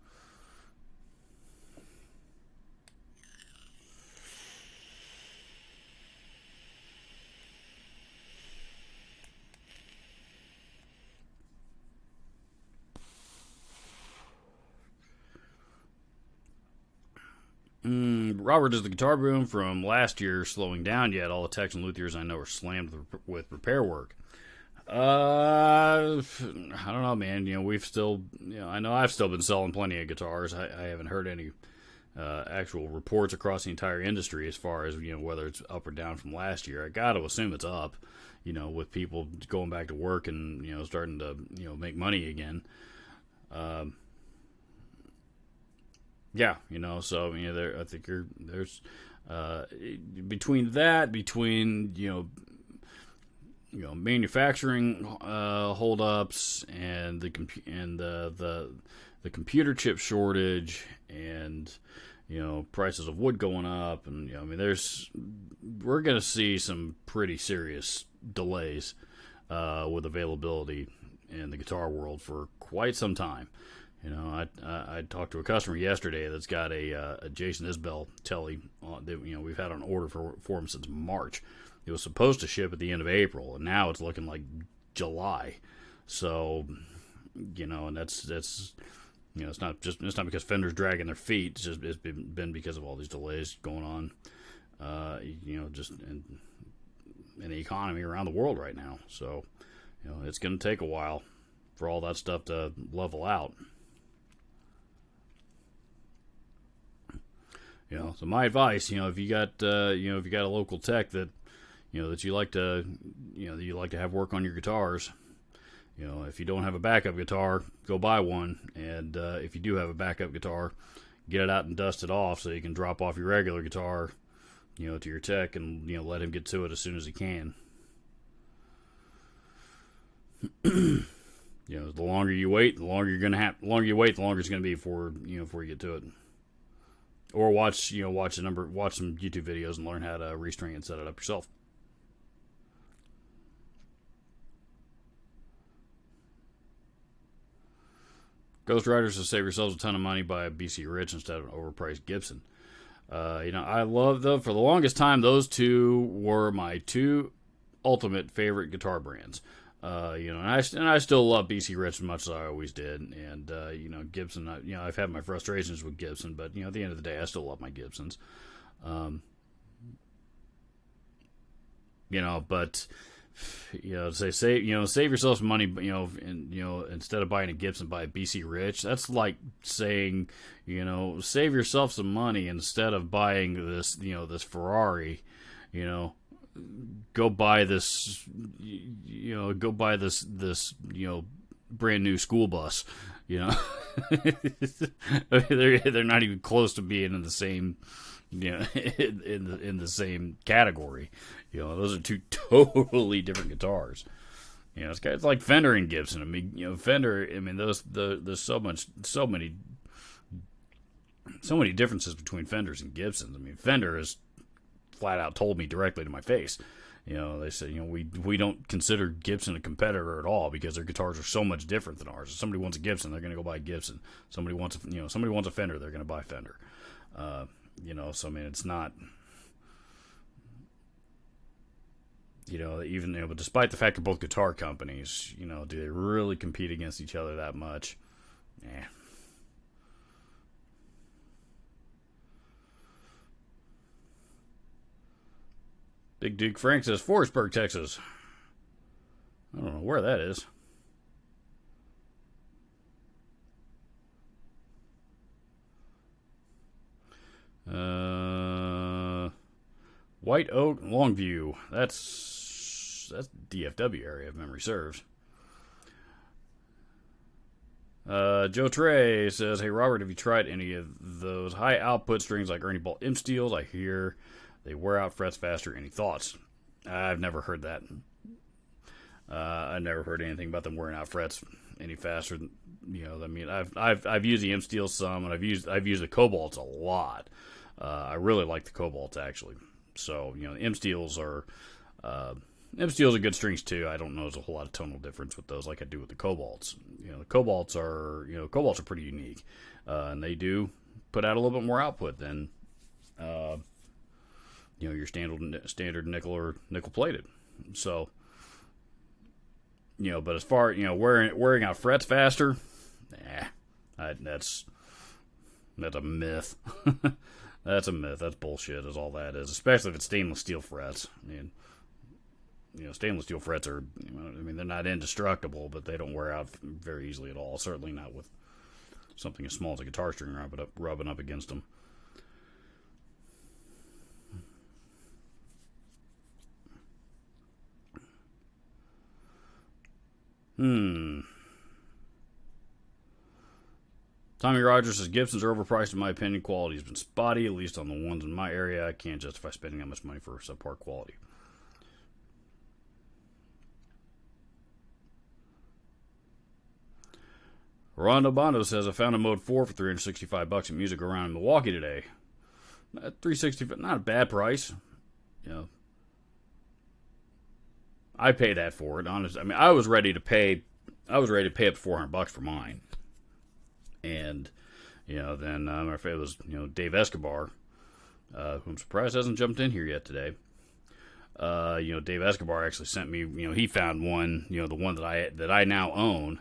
Robert, is the guitar boom from last year slowing down yet? All the techs and luthiers I know are slammed with repair work. I don't know, man. We've still, I know I've still been selling plenty of guitars. I haven't heard any actual reports across the entire industry as far as whether it's up or down from last year. I got to assume it's up. With people going back to work and starting to make money again. Yeah, so I think there's between manufacturing holdups and the computer chip shortage and prices of wood going up, and we're going to see some pretty serious delays with availability in the guitar world for quite some time. I talked to a customer yesterday that's got a Jason Isbell Telly that we've had on order for him since March. It was supposed to ship at the end of April, and now it's looking like July. So, and that's it's not because Fender's dragging their feet. It's been because of all these delays going on. And in the economy around the world right now. So, it's going to take a while for all that stuff to level out. So my advice, if you got, if you got a local tech that, that you like to, that you like to have work on your guitars, if you don't have a backup guitar, go buy one. And if you do have a backup guitar, get it out and dust it off so you can drop off your regular guitar, to your tech and, let him get to it as soon as he can. The longer you wait, the longer you're gonna have. The longer you wait, the longer it's gonna be before you get to it. Or watch some YouTube videos and learn how to restring and set it up yourself. Ghost Riders says save yourselves a ton of money, buy a BC Rich instead of an overpriced Gibson. I love them. For the longest time, those two were my two ultimate favorite guitar brands. And I still love BC Rich as much as I always did. And, Gibson, I've had my frustrations with Gibson, but, at the end of the day, I still love my Gibsons. But, save yourself some money, and, instead of buying a Gibson, buy a BC Rich. That's like saying, save yourself some money instead of buying this, this Ferrari, go buy this, brand new school bus, they're not even close to being in the same, in the same category. Those are two totally different guitars. It's like Fender and Gibson. I mean, Fender. I mean, there's so many differences between Fenders and Gibsons. I mean, Fender has flat out told me directly to my face. They said, we don't consider Gibson a competitor at all because their guitars are so much different than ours. If somebody wants a Gibson, they're going to go buy a Gibson. Somebody wants a Fender, they're going to buy Fender. So I mean, it's not, even, but despite the fact they're both guitar companies, do they really compete against each other that much? Eh. Big Duke Frank says, Forestburg, Texas. I don't know where that is. White Oak, Longview. That's DFW area, if memory serves. Joe Trey says, hey, Robert, have you tried any of those high output strings like Ernie Ball imp steels? I hear they wear out frets faster. Any thoughts? I've never heard that. I never heard anything about them wearing out frets any faster. I mean, I've used the imp steel some, and I've used the Cobalts a lot. I really like the Cobalts actually. So imp steels are good strings too. I don't know there's a whole lot of tonal difference with those like I do with the Cobalts. The Cobalts are pretty unique, and they do put out a little bit more output than your standard nickel or nickel plated. So, but as far, wearing out frets faster, that's a myth. That's a myth. That's bullshit is all that is, especially if it's stainless steel frets. I mean, stainless steel frets are, they're not indestructible, but they don't wear out very easily at all. Certainly not with something as small as a guitar string rubbing up against them. Tommy Rogers says Gibsons are overpriced in my opinion. Quality has been spotty, at least on the ones in my area. I can't justify spending that much money for subpar quality. Rondo Bondo says I found a Mode 4 for $365 at Music Around in Milwaukee today. $365, not a bad price. I pay that for it. Honestly, I mean, I was ready to pay up to $400 for mine. And, then it was, Dave Escobar, who I'm surprised hasn't jumped in here yet today. Dave Escobar actually sent me, he found one, the one that I now own,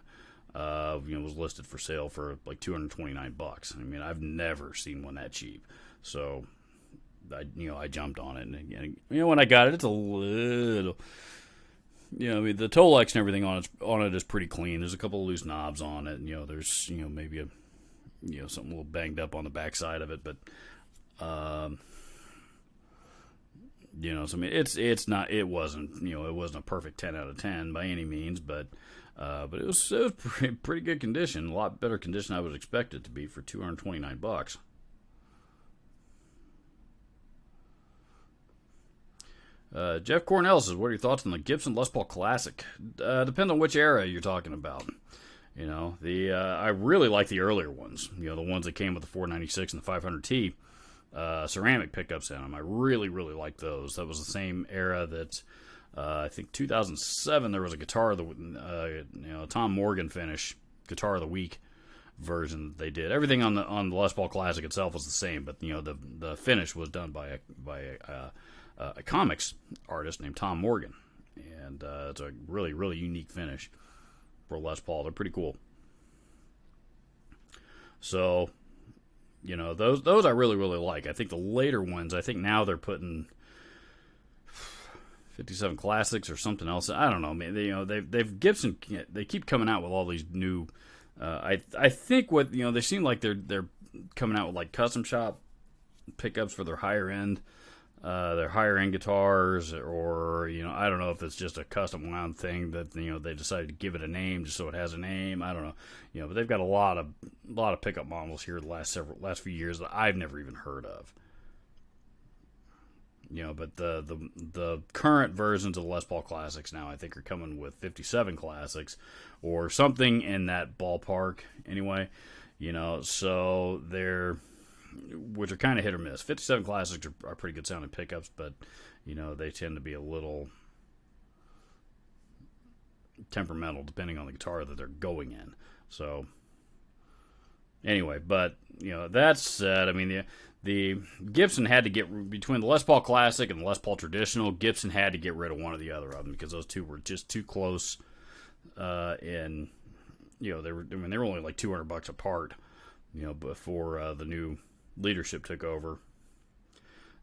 was listed for sale for like $229. I mean, I've never seen one that cheap. So, I jumped on it, and again, when I got it, it's a little, I mean, the Tolex and everything on it is pretty clean. There's a couple of loose knobs on it, and there's maybe a something a little banged up on the backside of it, but so I mean, it wasn't a perfect 10 out of 10 by any means, but it was pretty good condition, a lot better condition I would expect it to be for $229. Jeff Cornell says, "What are your thoughts on the Gibson Les Paul Classic?" Depends on which era you're talking about. I really like the earlier ones. The ones that came with the 496 and the 500T ceramic pickups in them. I really, really like those. That was the same era that I think 2007 there was a guitar of the Tom Morgan finish guitar of the week version that they did. Everything on the Les Paul Classic itself was the same, but the finish was done by a comics artist named Tom Morgan, and it's a really, really unique finish for Les Paul. They're pretty cool. So, those I really, really like. I think the later ones, I think now they're putting 57 Classics or something else. I don't know, man. They've Gibson. They keep coming out with all these new. I think what they seem like they're coming out with like custom shop pickups for their higher end guitars, or I don't know if it's just a custom wound thing that they decided to give it a name just so it has a name. I don't know, but they've got a lot of pickup models here the last few years that I've never even heard of. But the current versions of the Les Paul Classics now I think are coming with 57 Classics or something in that ballpark anyway. So they're, which are kind of hit or miss. 57 Classics are pretty good sounding pickups, but they tend to be a little temperamental depending on the guitar that they're going in. So anyway, but that said, I mean the Gibson had to get, between the Les Paul Classic and the Les Paul Traditional, Gibson had to get rid of one or the other of them because those two were just too close. And they were only like $200 apart. Before the new leadership took over.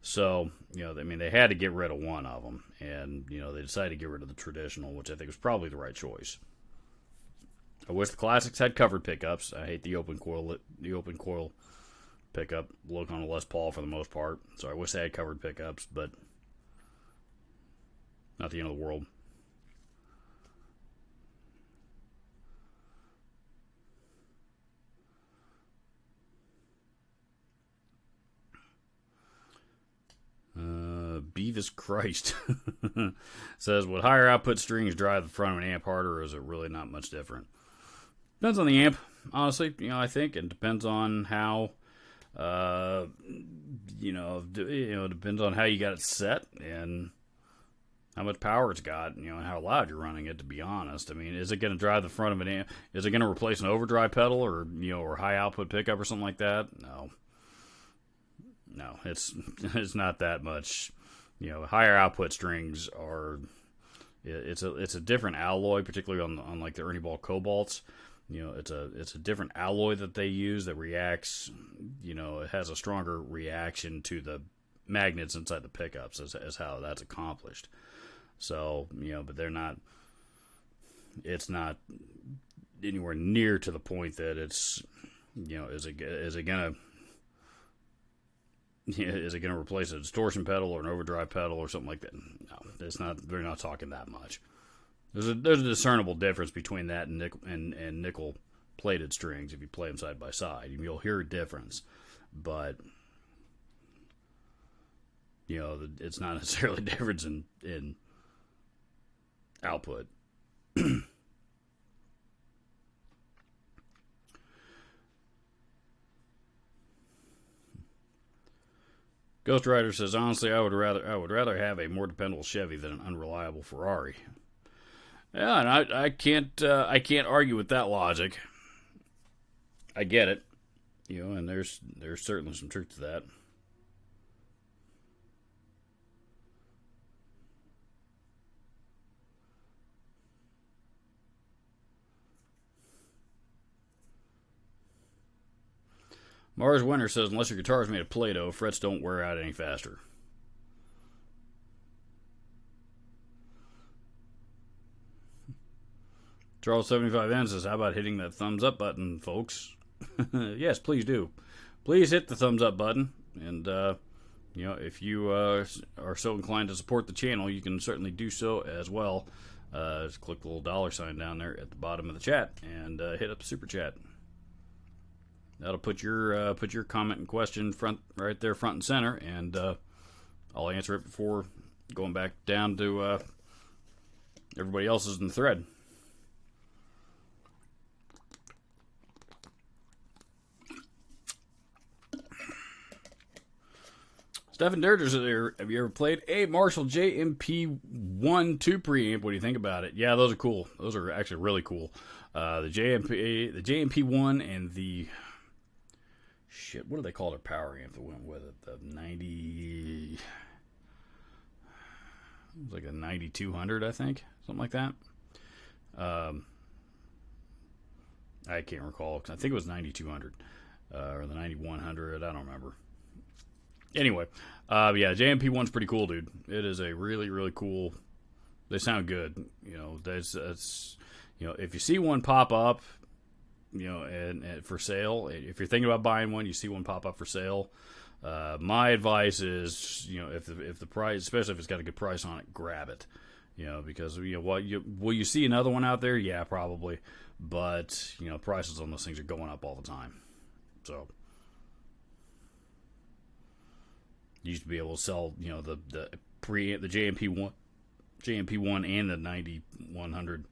So, they had to get rid of one of them, and they decided to get rid of the Traditional, which I think was probably the right choice. I wish the Classics had covered pickups. I hate the open coil pickup look on a Les Paul for the most part, so I wish they had covered pickups, but not the end of the world. Beavis Christ says, would higher output strings drive the front of an amp harder, or is it really not much different? Depends on the amp, honestly. I think it depends on how, depends on how you got it set and how much power it's got, and how loud you're running it, to be honest. I mean, is it going to drive the front of an amp? Is it going to replace an overdrive pedal or high output pickup or something like that? No, it's not that much. Higher output strings are, it's a different alloy, particularly on like the Ernie Ball Cobalts. It's a different alloy that they use that reacts. It has a stronger reaction to the magnets inside the pickups as how that's accomplished. So but they're not. It's not anywhere near to the point that it's is it gonna. Is it going to replace a distortion pedal or an overdrive pedal or something like that? No, it's not. They're not talking that much. There's a discernible difference between that and nickel plated strings if you play them side by side. You'll hear a difference, but it's not necessarily a difference in output. Ghost Rider says, honestly, I would rather have a more dependable Chevy than an unreliable Ferrari. Yeah, and I can't argue with that logic. I get it, and there's certainly some truth to that. Mars Winter says, unless your guitar is made of Play-Doh, frets don't wear out any faster. Charles75N says, how about hitting that thumbs up button, folks? Yes, please do. Please hit the thumbs up button. And, if you are so inclined to support the channel, you can certainly do so as well. Just click the little $sign down there at the bottom of the chat and hit up the super chat. That'll put your comment and question right there front and center, and I'll answer it before going back down to everybody else's in the thread. Stephen Dirters there. Have you ever played a Marshall JMP1 tube preamp? What do you think about it? Yeah, those are cool. Those are actually really cool. The JMP1 and the what do they call their power amp that went with it? The 90. It was like a 9200, I think, something like that. I can't recall. I think it was 9200 or the 9100. I don't remember. Anyway, yeah, JMP1's pretty cool, dude. It is a really, really cool. They sound good. That's if you see one pop up, and for sale, if you're thinking about buying one, you see one pop up for sale. My advice is, if the price, especially if it's got a good price on it, grab it. Because will you see another one out there? Yeah, probably. But prices on those things are going up all the time. So. You used to be able to sell, the JMP1 and the 9100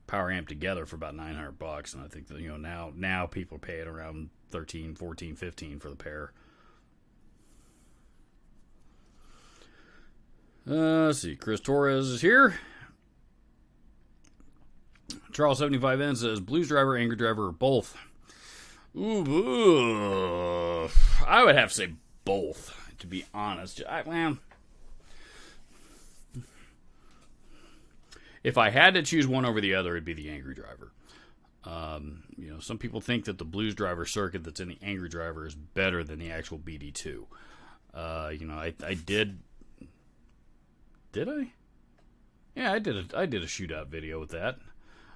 power amp together for about $900, and I think that now people are paying around $13, $14, $15 for the pair. Let's see, Chris Torres is here. Charles75N says, Blues Driver, Angry Driver, or both? Ooh, I would have to say both, to be honest. If I had to choose one over the other, it'd be the Angry Driver. Some people think that the Blues Driver circuit that's in the Angry Driver is better than the actual BD2. I did. Did I? Yeah, I did a shootout video with that.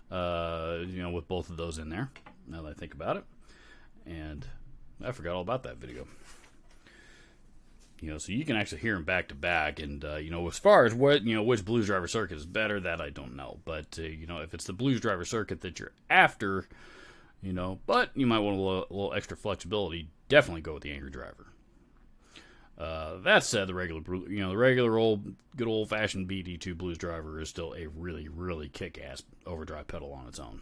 With both of those in there. Now that I think about it. And I forgot all about that video. So you can actually hear them back to back. And, as far as which Blues Driver circuit is better, that I don't know. But, if it's the Blues Driver circuit that you're after, but you might want a little extra flexibility, definitely go with the Angry Driver. That said, the regular good old fashioned BD2 Blues Driver is still a really, really kick ass overdrive pedal on its own.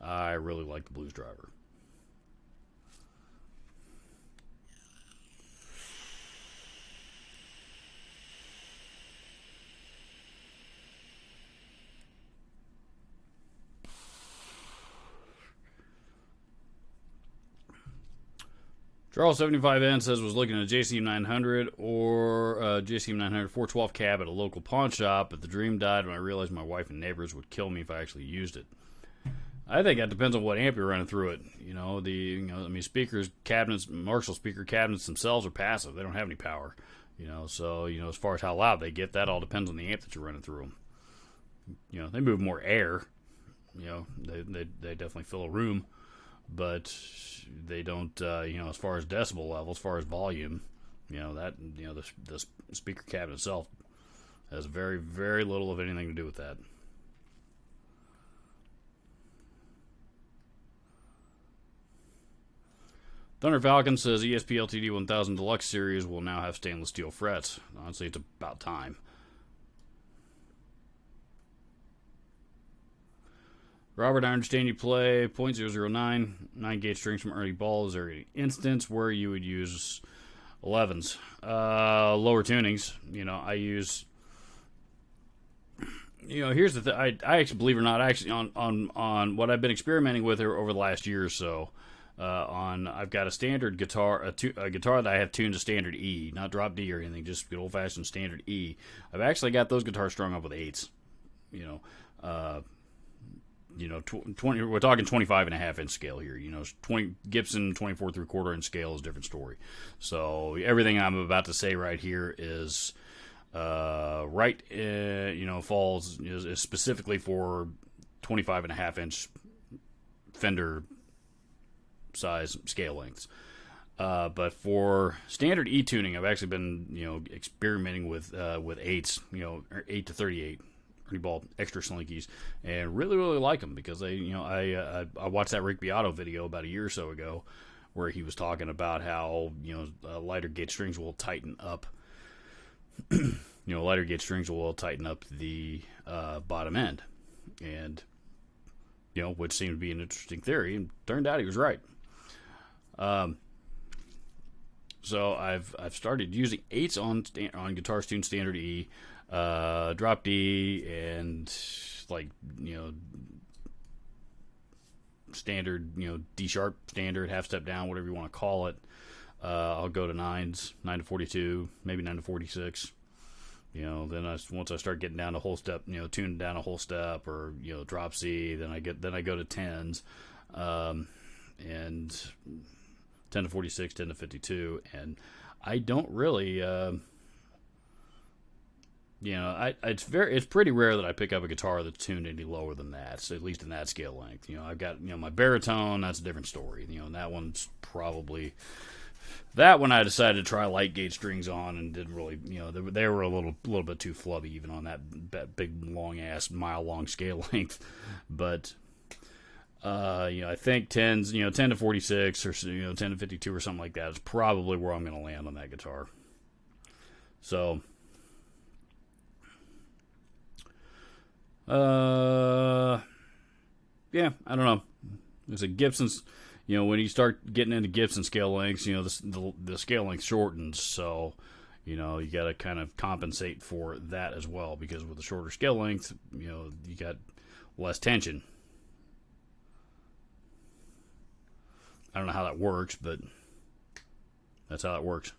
I really like the Blues Driver. Charles75N says was looking at a JCM 900 or JCM 900 412 cab at a local pawn shop, but the dream died when I realized my wife and neighbors would kill me if I actually used it. I think that depends on what amp you're running through it. Speakers, cabinets, Marshall speaker cabinets themselves are passive. They don't have any power. So as far as how loud they get, that all depends on the amp that you're running through them. They move more air. They definitely fill a room. But they don't, as far as decibel level, as far as volume, the speaker cabinet itself has very, very little of anything to do with that. Thunder Falcon says ESP LTD 1000 Deluxe Series will now have stainless steel frets. Honestly, it's about time. Robert, I understand you play .009, 9-gauge strings from Ernie Ball. Is there an instance where you would use 11s? Lower tunings. I use... here's the thing. I actually, believe it or not, on what I've been experimenting with over the last year or so, I've got a standard guitar, a guitar that I have tuned to standard E, not drop D or anything, just good old-fashioned standard E. I've actually got those guitars strung up with 8s. 20. We're talking 25.5 inch scale here. 20 Gibson 24 3/4 inch scale is a different story. So everything I'm about to say right here is falls is specifically for 25.5 inch Fender size scale lengths. But for standard E-tuning, I've actually been experimenting with 8s, 8 to 38 Ernie Ball extra slinkies, and really like them because I watched that Rick Beato video about a year or so ago where he was talking about how lighter gauge strings will tighten up. Lighter gauge strings will tighten up the bottom end, and which seemed to be an interesting theory, and turned out he was right. So I've started using 8s on Guitars Tuned Standard E, Drop D, and standard D sharp standard, half step down, whatever you want to call it. I'll go to 9s, 9 to 42, maybe 9 to 46. Then once I start getting down a whole step, tuning down a whole step, or drop C, then I go to 10s, and 10 to 46, 10 to 52, and I don't really, it's pretty rare that I pick up a guitar that's tuned any lower than that, so at least in that scale length. I've got, my baritone, that's a different story. And that one's probably, that one I decided to try light gauge strings on and didn't really, they were a little bit too flubby even on that big long ass mile long scale length, but. I think 10s, 10 to 46 or 10 to 52 or something like that is probably where I'm going to land on that guitar. So, yeah, I don't know. It's a Gibson's, when you start getting into Gibson scale lengths, the scale length shortens, so, you got to kind of compensate for that as well, because with the shorter scale length, you got less tension. I don't know how that works, but that's how it works.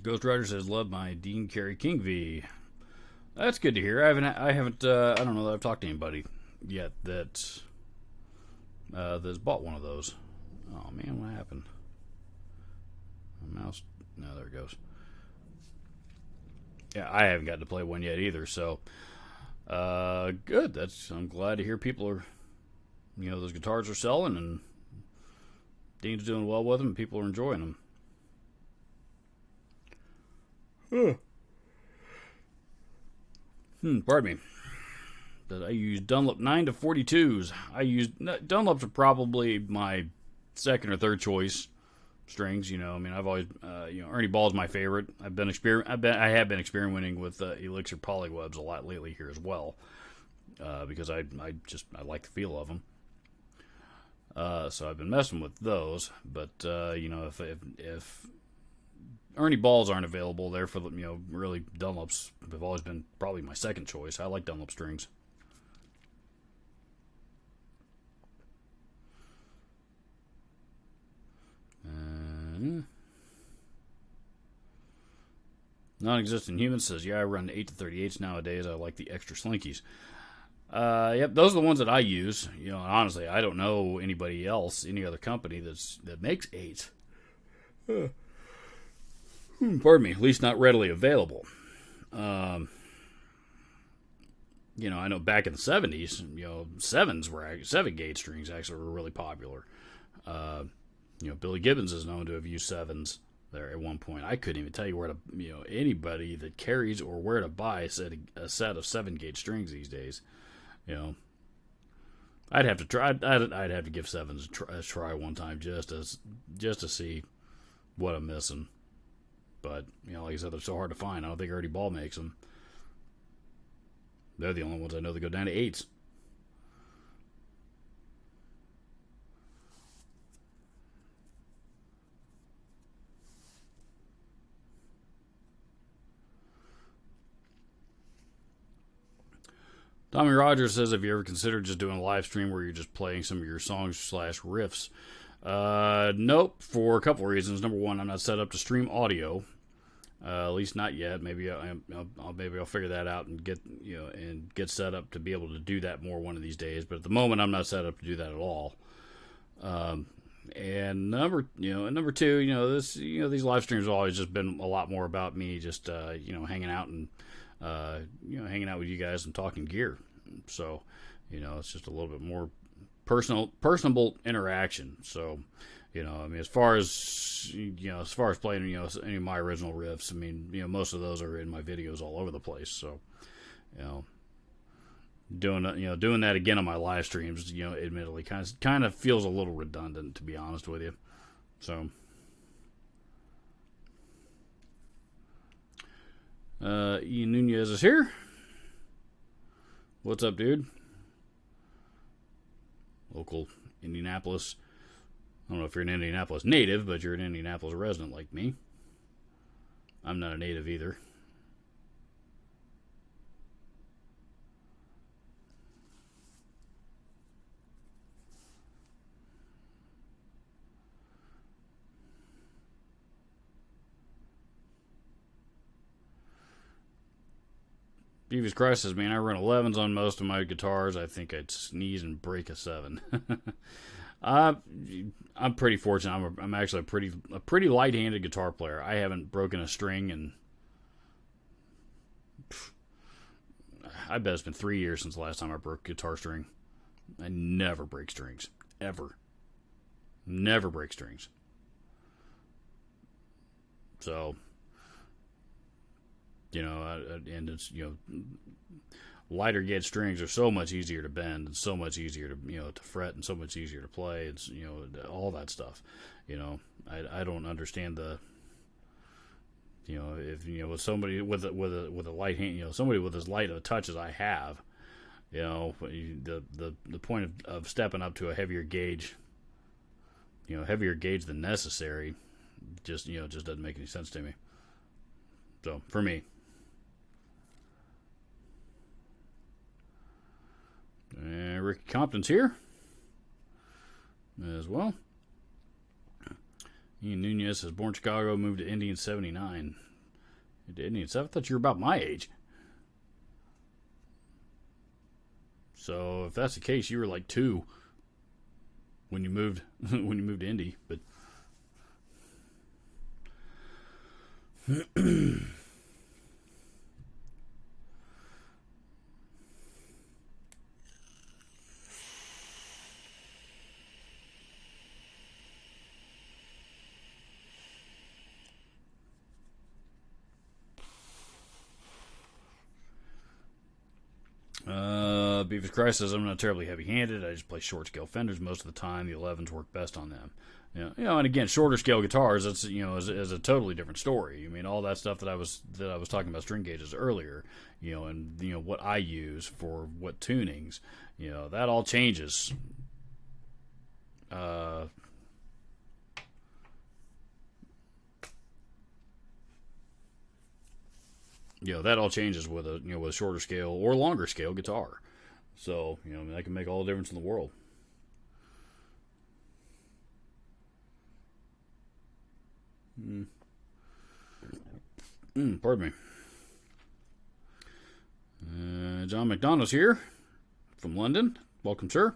Ghost Rider says, "Love my Dean Carey King V." That's good to hear. I haven't. I don't know that I've talked to anybody yet that's bought one of those. Oh man, what happened? My mouse. No, there it goes. Yeah, I haven't gotten to play one yet either. So, good. I'm glad to hear people are, those guitars are selling and Dean's doing well with them and people are enjoying them. Pardon me. That I use Dunlop 9 to 42s. Dunlops are probably my second or third choice strings. I've always, Ernie Ball's my favorite. I have been experimenting with Elixir Polywebs a lot lately here as well, because I like the feel of them. So I've been messing with those. But if Ernie Balls aren't available there for really Dunlops have always been probably my second choice. I like Dunlop strings. Non-existent Human says, "Yeah, I run 8 to 38s nowadays. I like the extra slinkies." Yep, those are the ones that I use. Honestly, I don't know anybody else, any other company that makes 8s. Pardon me, at least not readily available. I know back in the 70s, 7 gauge strings actually were really popular. Billy Gibbons is known to have used 7s there at one point. I couldn't even tell you where to, anybody that carries or where to buy a set of 7 gauge strings these days. I'd have to try. I'd have to give sevens a try one time just to see what I'm missing. But like I said, they're so hard to find. I don't think Ernie Ball makes them. They're the only ones I know that go down to eights. Tommy Rogers says, have you ever considered just doing a live stream where you're just playing some of your songs / riffs? Nope, for a couple of reasons. Number one, I'm not set up to stream audio. At least not yet. Maybe I'll figure that out and get set up to be able to do that more one of these days. But at the moment, I'm not set up to do that at all. And number two, these live streams have always just been a lot more about me just hanging out and hanging out with you guys and talking gear. So it's just a little bit more personable interaction. So as far as playing any of my original riffs, most of those are in my videos all over the place. So doing that again on my live streams, admittedly kind of feels a little redundant, to be honest with you. So Ian Nunez is here. What's up, dude? Local Indianapolis. I don't know if you're an Indianapolis native, but you're an Indianapolis resident like me. I'm not a native either. Beavis Christ says, man, I run 11s on most of my guitars. I think I'd sneeze and break a 7. I'm pretty fortunate. I'm actually a pretty light-handed guitar player. I haven't broken a string in, I bet it's been 3 years since the last time I broke a guitar string. I never break strings. Ever. Never break strings. So, and it's, lighter gauge strings are so much easier to bend and so much easier to fret and so much easier to play. It's, all that stuff. I don't understand the, if, with somebody with a light hand, somebody with as light a touch as I have, the point of stepping up to a heavier gauge than necessary, just doesn't make any sense to me. So for me. Ricky Compton's here as well. Ian Nunez says, born in Chicago, moved to Indy in 79. To Indy in 7? I thought you were about my age. So if that's the case, you were like 2 when you moved to Indy. But Beavis Christ says, I'm not terribly heavy-handed. I just play short-scale Fenders most of the time. The 11s work best on them. And again, shorter-scale guitars, that's is a totally different story. All that stuff that I was talking about string gauges earlier, and what I use for what tunings, that all changes. That all changes with a shorter scale or longer scale guitar. So, that can make all the difference in the world. Pardon me. John McDonough's here from London. Welcome, sir.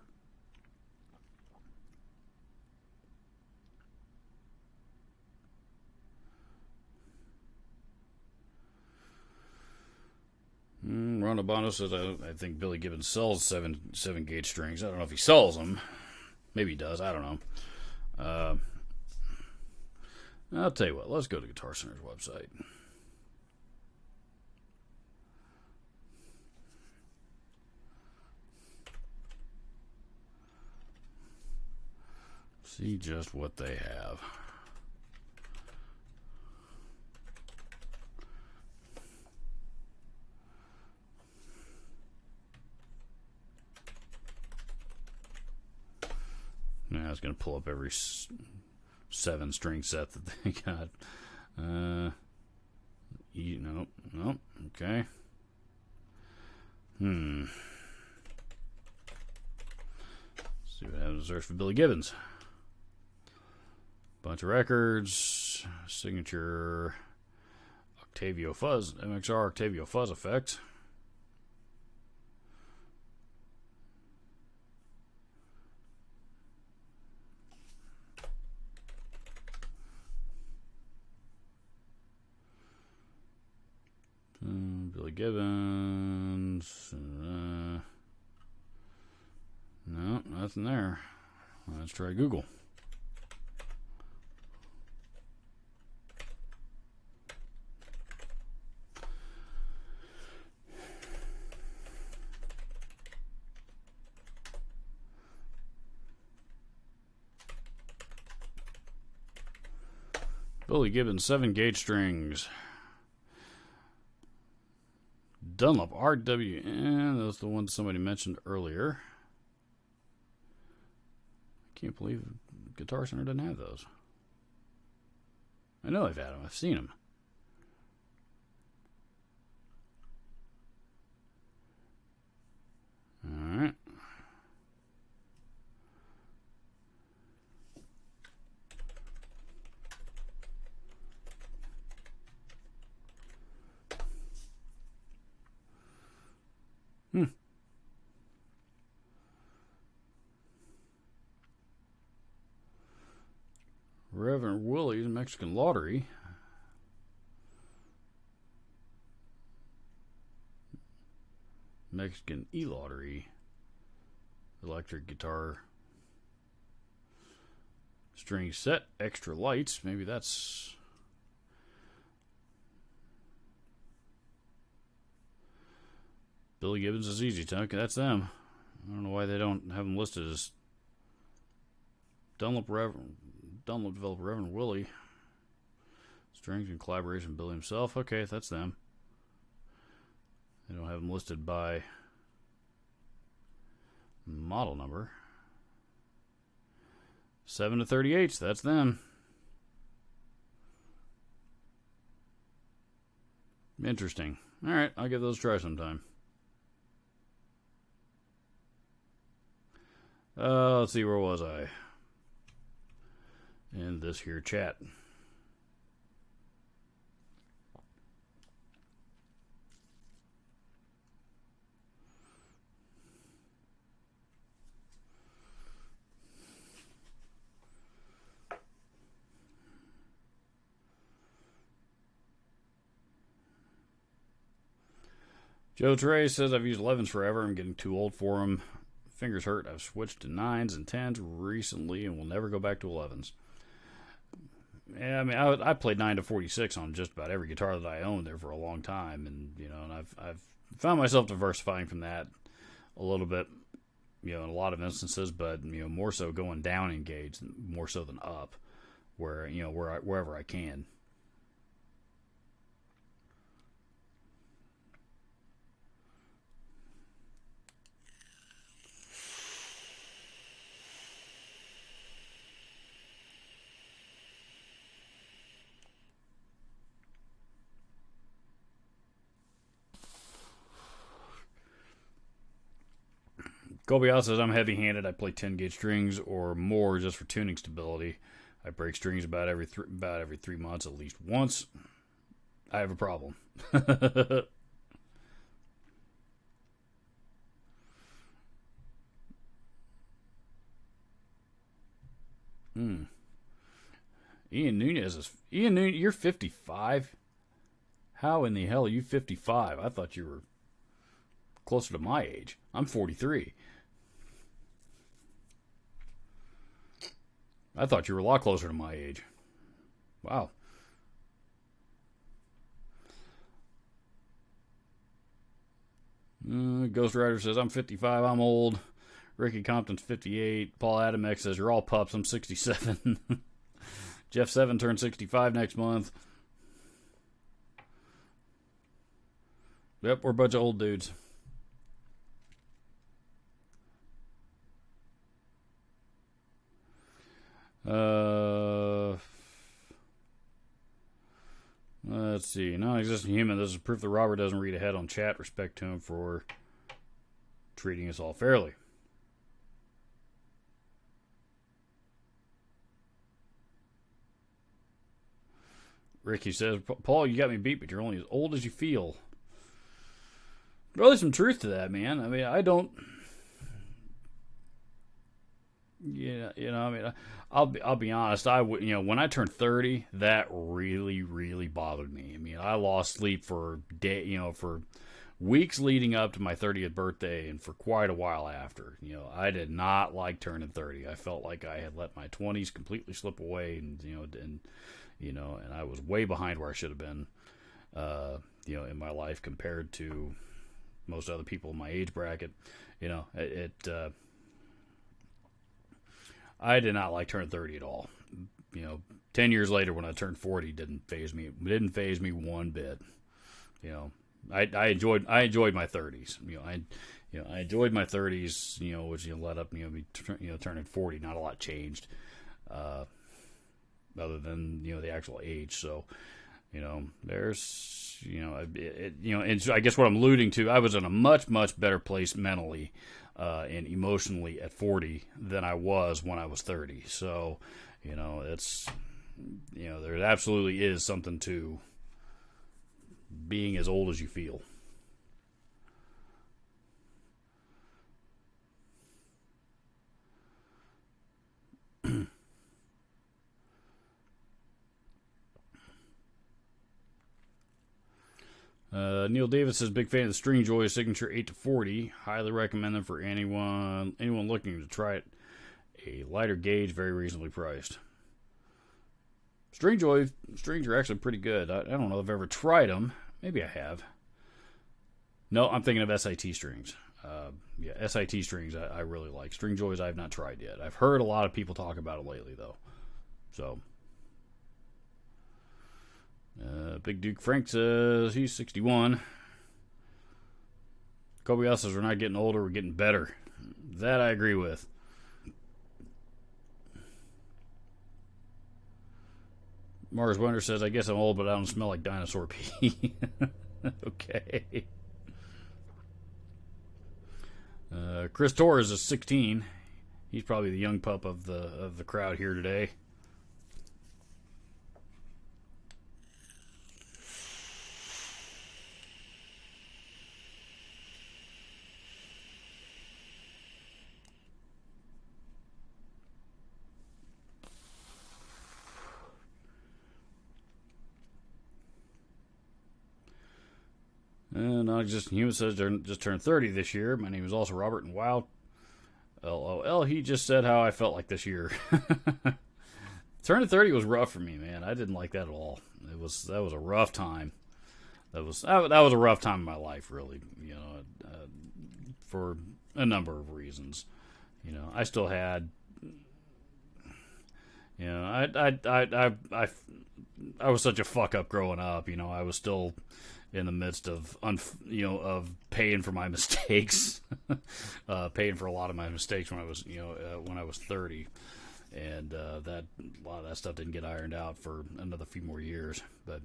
Ron Abano says, I think Billy Gibbons sells seven gauge strings. I don't know if he sells them. Maybe he does. I don't know. I'll tell you what. Let's go to Guitar Center's website. See just what they have. Now I was going to pull up every 7-string set that they got. Nope. Okay. See what happens. Search for Billy Gibbons. Bunch of records. Signature. Octavio Fuzz. MXR Octavio Fuzz effect. Billy Gibbons. No, nothing there. Let's try Google. Billy Gibbons 7-gauge strings. Dunlop RWN. That's the one somebody mentioned earlier. I can't believe Guitar Center doesn't have those. I know I've had them. I've seen them. All right. Reverend Willie's Mexican Lottery. Mexican E-Lottery. Electric guitar. String set. Extra lights. Maybe that's... Billy Gibbons is easy. Okay, that's them. I don't know why they don't have them listed as Dunlop developer Reverend Willie. Strings and collaboration Billy himself. Okay, that's them. They don't have them listed by model number. 7 to 38. That's them. Interesting. All right, I'll give those a try sometime. Let's see, where was I? In this here chat. Joe Trey says, I've used 11s forever. I'm getting too old for them. Fingers hurt. I've switched to 9s and 10s recently and will never go back to 11s. Yeah, I mean, I played 9 to 46 on just about every guitar that I owned there for a long time, and and I've found myself diversifying from that a little bit, in a lot of instances, but more so going down in gauge more so than up, where wherever I can. Kobayashi says, I'm heavy-handed. I play 10-gauge strings or more just for tuning stability. I break strings about every 3 months at least once. I have a problem. Ian Nunez, you're 55? How in the hell are you 55? I thought you were closer to my age. I'm 43. I thought you were a lot closer to my age. Wow. Ghost Rider says, I'm 55, I'm old. Ricky Compton's 58. Paul Adamek says, you're all pups. I'm 67. Jeff 7 turned 65 next month. Yep, we're a bunch of old dudes. Let's see. Non-existent human. This is proof that Robert doesn't read ahead on chat. Respect to him for treating us all fairly. Ricky says, Paul, you got me beat, but you're only as old as you feel. Really some truth to that, man. I mean, I don't... Yeah, I mean, I'll be honest. When I turned 30, that really bothered me. I mean, I lost sleep for for weeks leading up to my 30th birthday, and for quite a while after. I did not like turning 30. I felt like I had let my 20s completely slip away, and I was way behind where I should have been, in my life compared to most other people in my age bracket. I did not like turning 30 at all. 10 years later when I turned 40, didn't phase me. It didn't phase me one bit. I enjoyed my 30s. I enjoyed my 30s. Which led up me turning 40. Not a lot changed, other than the actual age. So there's and I guess what I'm alluding to, I was in a much better place mentally and emotionally at 40 than I was when I was 30. So, it's, there absolutely is something to being as old as you feel. Neil Davis says, big fan of the Stringjoy Signature 8-40. Highly recommend them for anyone looking to try it. A lighter gauge, very reasonably priced. Strings are actually pretty good. I don't know if I've ever tried them. Maybe I have. No, I'm thinking of SIT strings. SIT strings I really like. Stringjoys I have not tried yet. I've heard a lot of people talk about it lately, though. So... Big Duke Frank says he's 61. Kobe says we're not getting older, we're getting better. That I agree with. Mars Wonder says, I guess I'm old, but I don't smell like dinosaur pee. Okay. Chris Torres is 16. He's probably the young pup of the crowd here today. Non-existent human says just turned 30 this year. My name is also Robert, and wow, LOL. He just said how I felt like this year. Turning 30 was rough for me, man. I didn't like that at all. That was a rough time. That was a rough time in my life, really. For a number of reasons. I still had. I was such a fuck up growing up. I was still in the midst of of paying for my mistakes, paying for a lot of my mistakes when I was 30, and a lot of that stuff didn't get ironed out for another few more years. But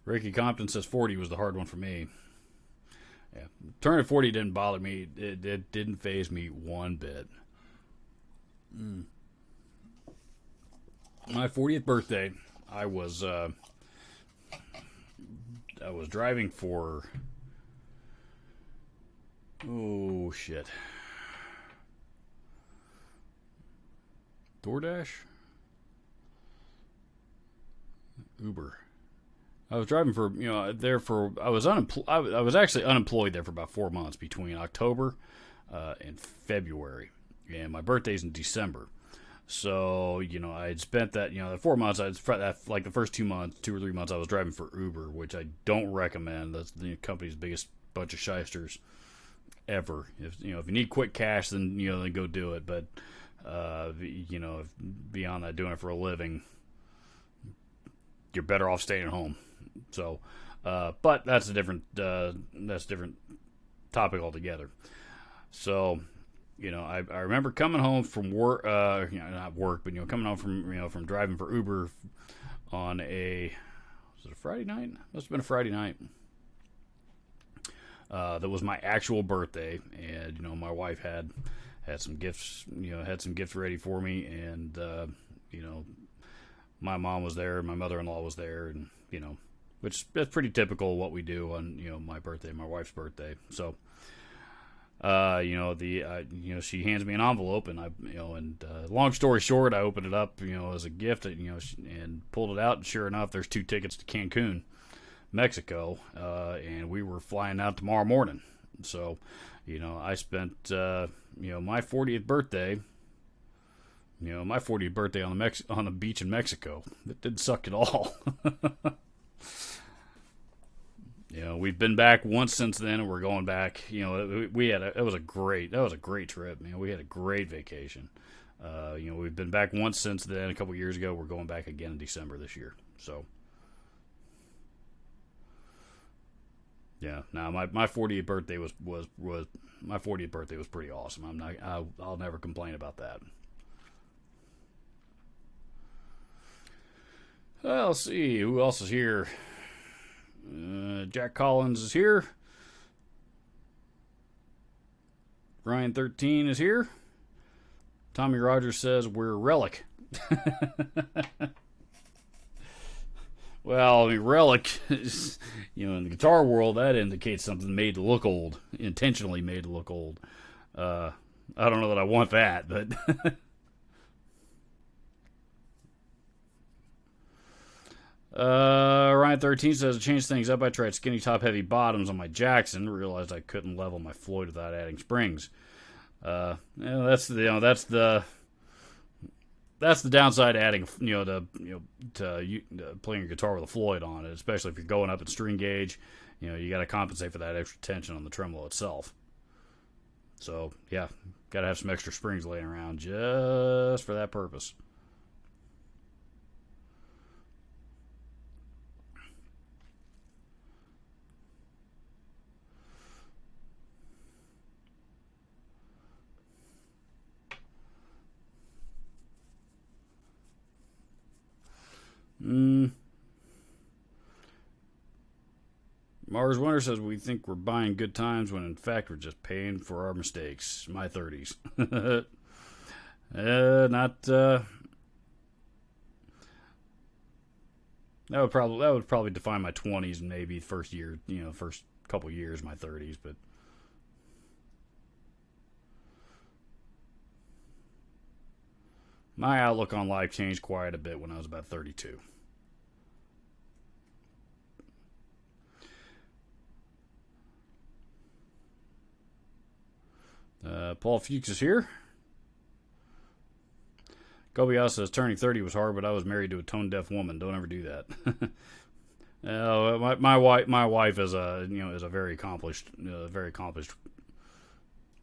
Ricky Compton says 40 was the hard one for me. Yeah, turning 40 didn't bother me. It didn't faze me one bit. My 40th birthday, I was driving for DoorDash, Uber. I was driving for, I was I was actually unemployed there for about 4 months between October and February. And my birthday's in December. So, I had spent that, the 4 months, like the first 2 months, 2 or 3 months, I was driving for Uber, which I don't recommend. That's the company's biggest bunch of shysters ever. If you need quick cash, then, then go do it. But, beyond that, doing it for a living, you're better off staying at home. So, but that's a different topic altogether. So, I remember coming home from work, not work, but coming home from driving for Uber on was it a Friday night? Must have been a Friday night. That was my actual birthday, and my wife had some gifts, had some gifts ready for me, and my mom was there, my mother-in-law was there, and which that's pretty typical of what we do on my birthday, my wife's birthday. So. She hands me an envelope, and long story short, I opened it up, as a gift, and pulled it out, and sure enough, there's 2 tickets to Cancun, Mexico, and we were flying out tomorrow morning. So, I spent, my 40th birthday, on the beach in Mexico. It didn't suck at all. We've been back once since then, and we're going back. It was a great trip. We had a great vacation. We've been back once since then. A couple years ago, we're going back again in December this year. So, yeah. Now my 40th birthday was my 40th birthday was pretty awesome. I'll never complain about that. Well, let's see who else is here. Jack Collins is here. Ryan 13 is here. Tommy Rogers says we're Relic. Well, Relic is, in the guitar world, that indicates something made to look old, intentionally made to look old. I don't know that I want that, but Ryan 13 says to change things up, I tried skinny top heavy bottoms on my Jackson, realized I couldn't level my Floyd without adding springs. That's the downside of adding to playing your guitar with a Floyd on it, especially if you're going up in string gauge. You got to compensate for that extra tension on the tremolo itself. So yeah, got to have some extra springs laying around just for that purpose. Mars Wonder says we think we're buying good times when in fact we're just paying for our mistakes. My 30s. Not. That would probably define my 20s and maybe first couple years, my 30s, but. My outlook on life changed quite a bit when I was about 32. Paul Fuchs is here. Kobayashi says turning 30 was hard, but I was married to a tone deaf woman. Don't ever do that. My wife is a very accomplished,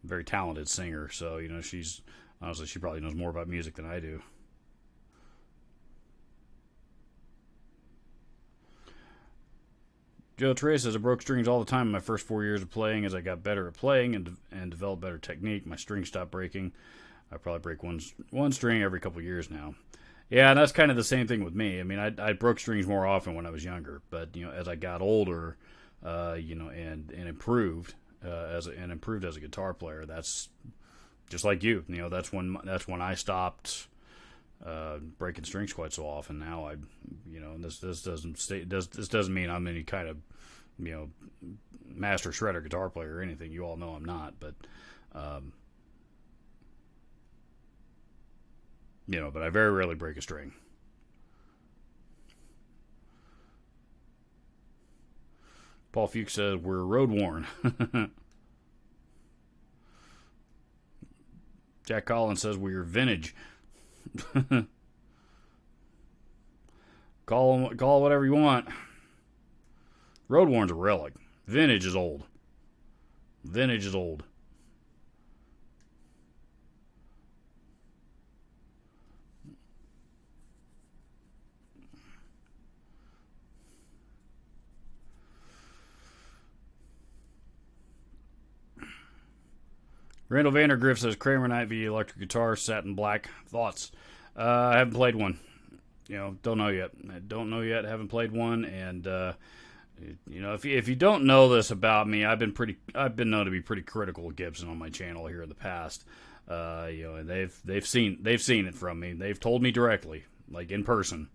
very talented singer. So she's honestly, she probably knows more about music than I do. Joe Trey says I broke strings all the time in my first 4 years of playing. As I got better at playing and developed better technique, my strings stopped breaking. I probably break one string every couple years now. Yeah, and that's kind of the same thing with me. I mean, I broke strings more often when I was younger, but as I got older, and improved as a guitar player, that's just like you. That's when I stopped breaking strings quite so often. Now this doesn't mean I'm any kind of master shredder guitar player or anything. You all know I'm not, but but I very rarely break a string. Paul Fuchs says we're road worn. Jack Collins says we're vintage. Call it whatever you want. Road Warren's a relic. Vintage is old. Vintage is old. Randall Vandergrift says Kramer Night V electric guitar, satin black. Thoughts? I haven't played one. Don't know yet. I don't know yet. Haven't played one, and if you don't know this about me, I've been known to be pretty critical of Gibson on my channel here in the past. And they've seen it from me. They've told me directly, like in person.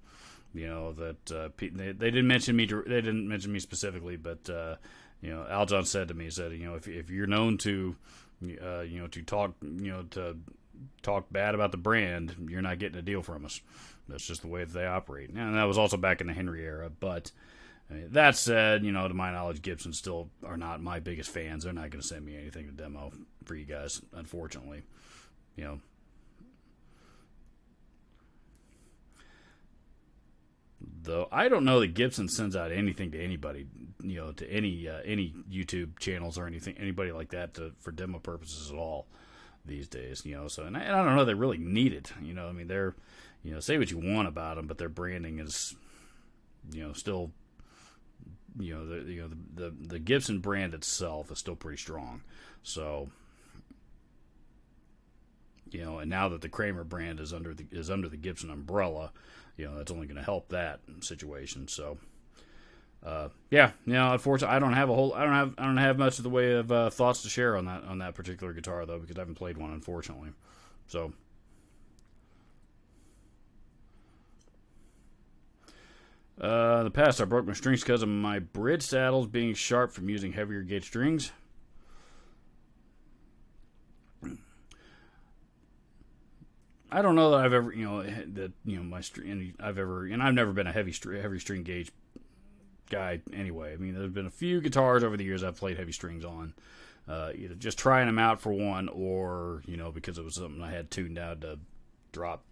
That they didn't mention me. They didn't mention me specifically, but Al John said to me, if you're known to to talk bad about the brand, you're not getting a deal from us. That's just the way that they operate. And that was also back in the Henry era. But that said, to my knowledge, Gibson still are not my biggest fans. They're not going to send me anything to demo for you guys, unfortunately. Though I don't know that Gibson sends out anything to anybody, to any YouTube channels or anybody like that for demo purposes at all these days. So and I don't know they really need it. They're, say what you want about them, but their branding is, still, the Gibson brand itself is still pretty strong. So. And now that the Kramer brand is under the Gibson umbrella, that's only going to help that situation. So, unfortunately, I don't have much of the way of thoughts to share on that particular guitar though, because I haven't played one, unfortunately. So, in the past, I broke my strings because of my bridge saddles being sharp from using heavier gauge strings. I don't know that I've ever, I've never been a heavy string gauge guy anyway. There's been a few guitars over the years I've played heavy strings on, either just trying them out for one, or because it was something I had tuned down to drop,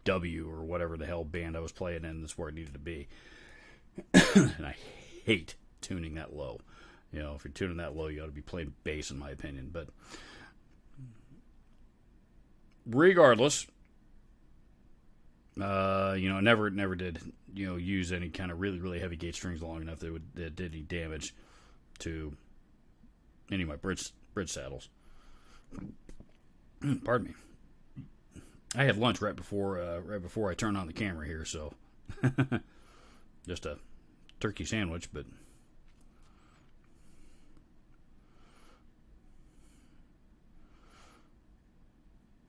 W or whatever the hell band I was playing in. That's where it needed to be, and I hate tuning that low. If you're tuning that low, you ought to be playing bass, in my opinion, but. Regardless, never did use any kind of really really heavy gauge strings long enough that did any damage to any of my bridge saddles. Pardon me. I had lunch right before I turned on the camera here, so just a turkey sandwich, but.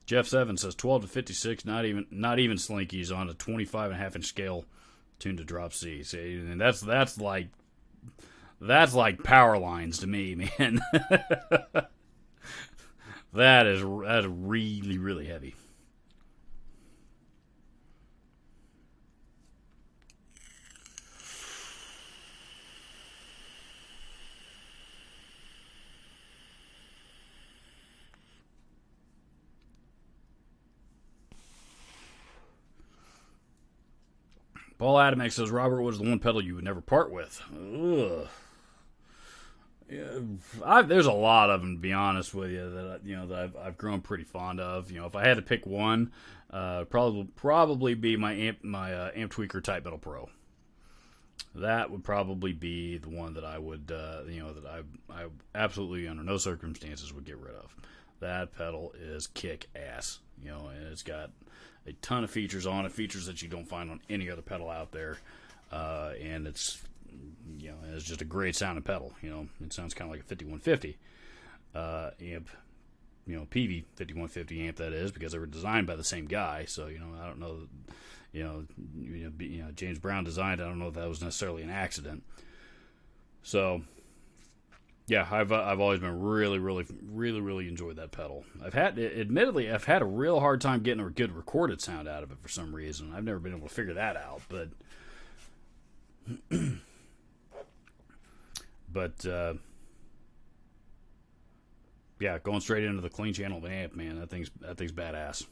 Jeff Seven says 12 to 56, not even slinkies on a 25.5-inch scale, tuned to drop C. See, and that's like power lines to me, man. that is really really heavy. Paul Adamek says Robert was the one pedal you would never part with. Ugh. Yeah, there's a lot of them, to be honest with you, that I've grown pretty fond of. If I had to pick one, probably be my amp tweaker Type Metal Pro. That would probably be the one that I would that I absolutely under no circumstances would get rid of. That pedal is kick ass, and it's got a ton of features on it, features that you don't find on any other pedal out there, and it's just a great sounding pedal. It sounds kind of like a 5150 amp, PV 5150 amp, that is, because they were designed by the same guy. So I don't know, James Brown designed it. I don't know if that was necessarily an accident. So. Yeah, I've always been really enjoyed that pedal. Admittedly, I've had a real hard time getting a good recorded sound out of it for some reason. I've never been able to figure that out, but Yeah, going straight into the clean channel amp, man. That thing's badass.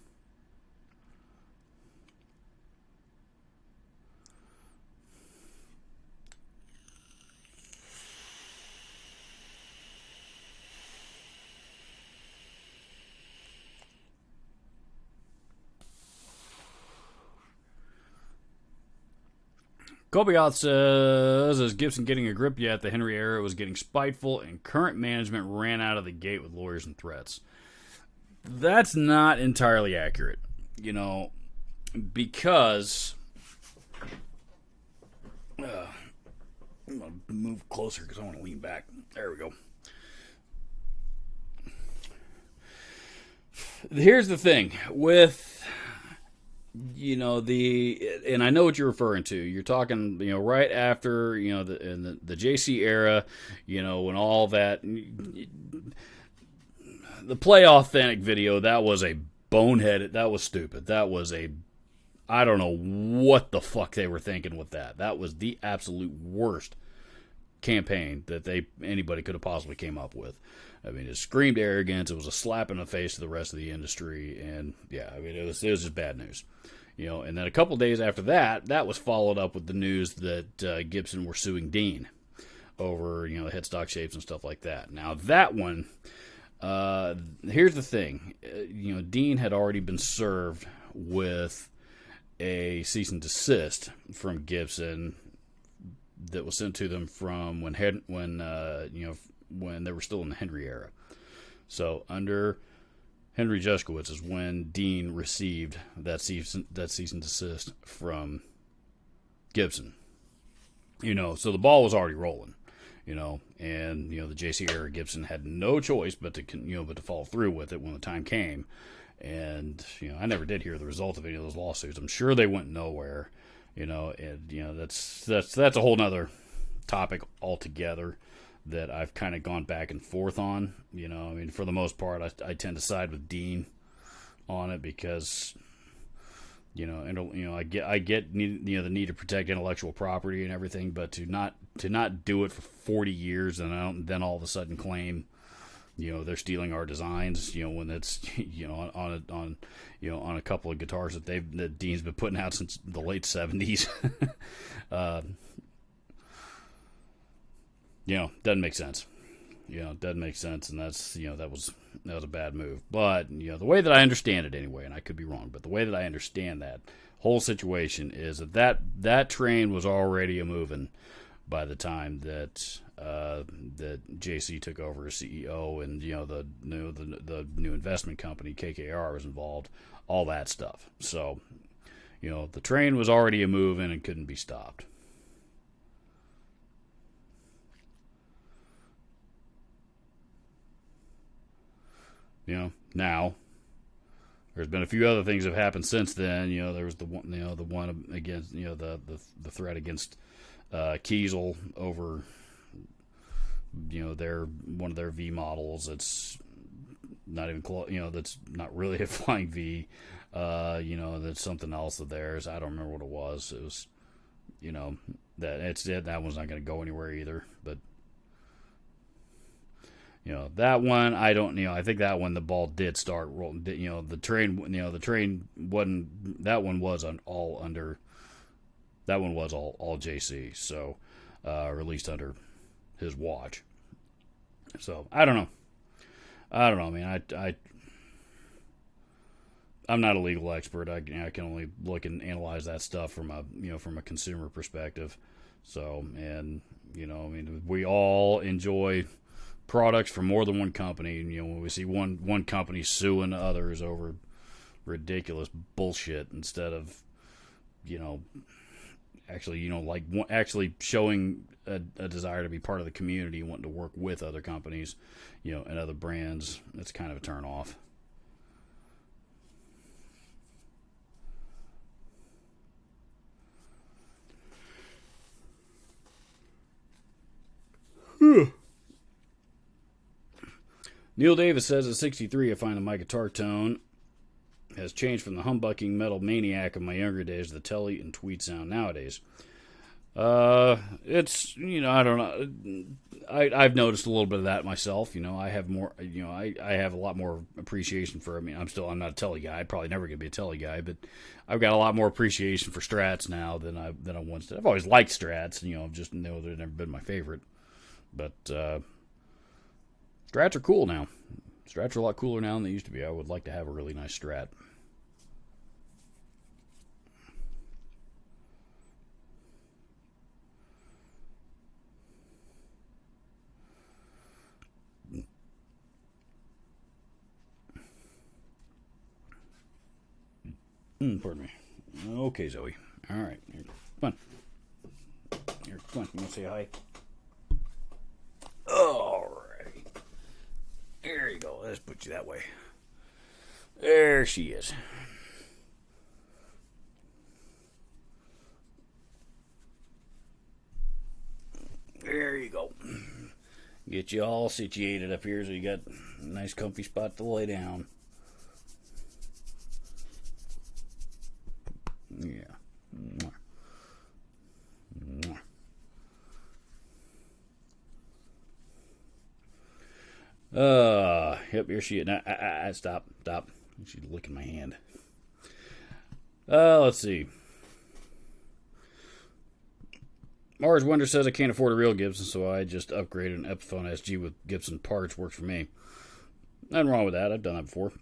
Kobiot says, is Gibson getting a grip yet? The Henry era was getting spiteful, and current management ran out of the gate with lawyers and threats. That's not entirely accurate, because I'm going to move closer because I want to lean back. There we go. Here's the thing with and I know what you're referring to. You're talking, right after, the JC era, when all that, the Play Authentic video, that was a boneheaded, that was stupid. That was I don't know what the fuck they were thinking with that. That was the absolute worst campaign that anybody could have possibly came up with. I mean, it screamed arrogance. It was a slap in the face to the rest of the industry, and yeah, I mean, it was just bad news. And then a couple days after that was followed up with the news that Gibson were suing Dean over headstock shapes and stuff like that. Now that one, here's the thing, Dean had already been served with a cease and desist from Gibson that was sent to them from when they were still in the Henry era. So under Henry Juszkiewicz is when Dean received that cease and desist from Gibson. So the ball was already rolling. And the JC era Gibson had no choice but to follow through with it when the time came. And I never did hear the result of any of those lawsuits. I'm sure they went nowhere. That's a whole nother topic altogether that I've kind of gone back and forth on. For the most part, I tend to side with Dean on it because, I get the need to protect intellectual property and everything, but to not do it for 40 years and then all of a sudden claim, they're stealing our designs, when it's, on a couple of guitars that Dean's been putting out since the late 70s. Doesn't make sense. Doesn't make sense, and that's that was a bad move. But the way that I understand it anyway, and I could be wrong, but the way that I understand that whole situation is that train was already a moving by the time that that JC took over as CEO, and the new investment company KKR was involved, all that stuff. So the train was already a moving and couldn't be stopped. Now there's been a few other things that have happened since then. There was the one against, the threat against Kiesel over, one of their V models. It's not even close. That's not really a flying V. That's something else of theirs. I don't remember what it was. It was, that one's not going to go anywhere either. But that one, I don't, I think that one, the ball did start rolling. The train wasn't, that one was all JC. So, released under his watch. So, I don't know. I mean, I'm not a legal expert. I can only look and analyze that stuff from a consumer perspective. So, and, we all enjoy products from more than one company. When we see one company suing others over ridiculous bullshit instead of, actually showing a desire to be part of the community, wanting to work with other companies, and other brands, it's kind of a turn off. Neil Davis says at 63, I find that my guitar tone has changed from the humbucking metal maniac of my younger days to the telly and tweed sound nowadays. It's, I don't know. I've noticed a little bit of that myself. I have more. I have a lot more appreciation for. I mean, I'm not a telly guy. I'm probably never gonna be a telly guy, but I've got a lot more appreciation for strats now than I once did. I've always liked strats. Just know they've never been my favorite. But strats are cool now. Strats are a lot cooler now than they used to be. I would like to have a really nice strat. Pardon me. Okay, Zoe. All right. Come on. Here, come on. You want to say hi? All right. There you go. Let's put you that way. There she is. There you go. Get you all situated up here so you got a nice comfy spot to lay down. Yeah. Yep, here she is. Stop. She's licking my hand. Let's see. Mars Wonder says I can't afford a real Gibson, so I just upgraded an Epiphone SG with Gibson parts. Works for me. Nothing wrong with that. I've done that before.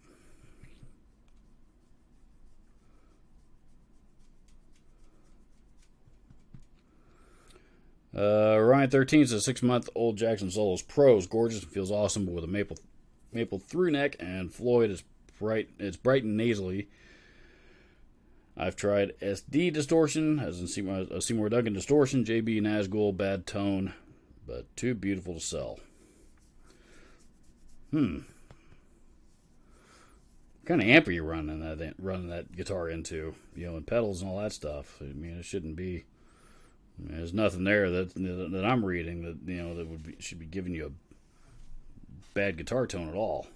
Ryan 13 says 6-month-old Jackson Solos Pro is gorgeous and feels awesome, but with a maple through neck and Floyd is bright. It's bright and nasally. I've tried SD distortion, as in Seymour Duncan distortion, JB Nazgul bad tone, but too beautiful to sell. What kind of amp are you running that guitar into? And pedals and all that stuff. I mean, it shouldn't be. There's nothing there that I'm reading that should be giving you a bad guitar tone at all.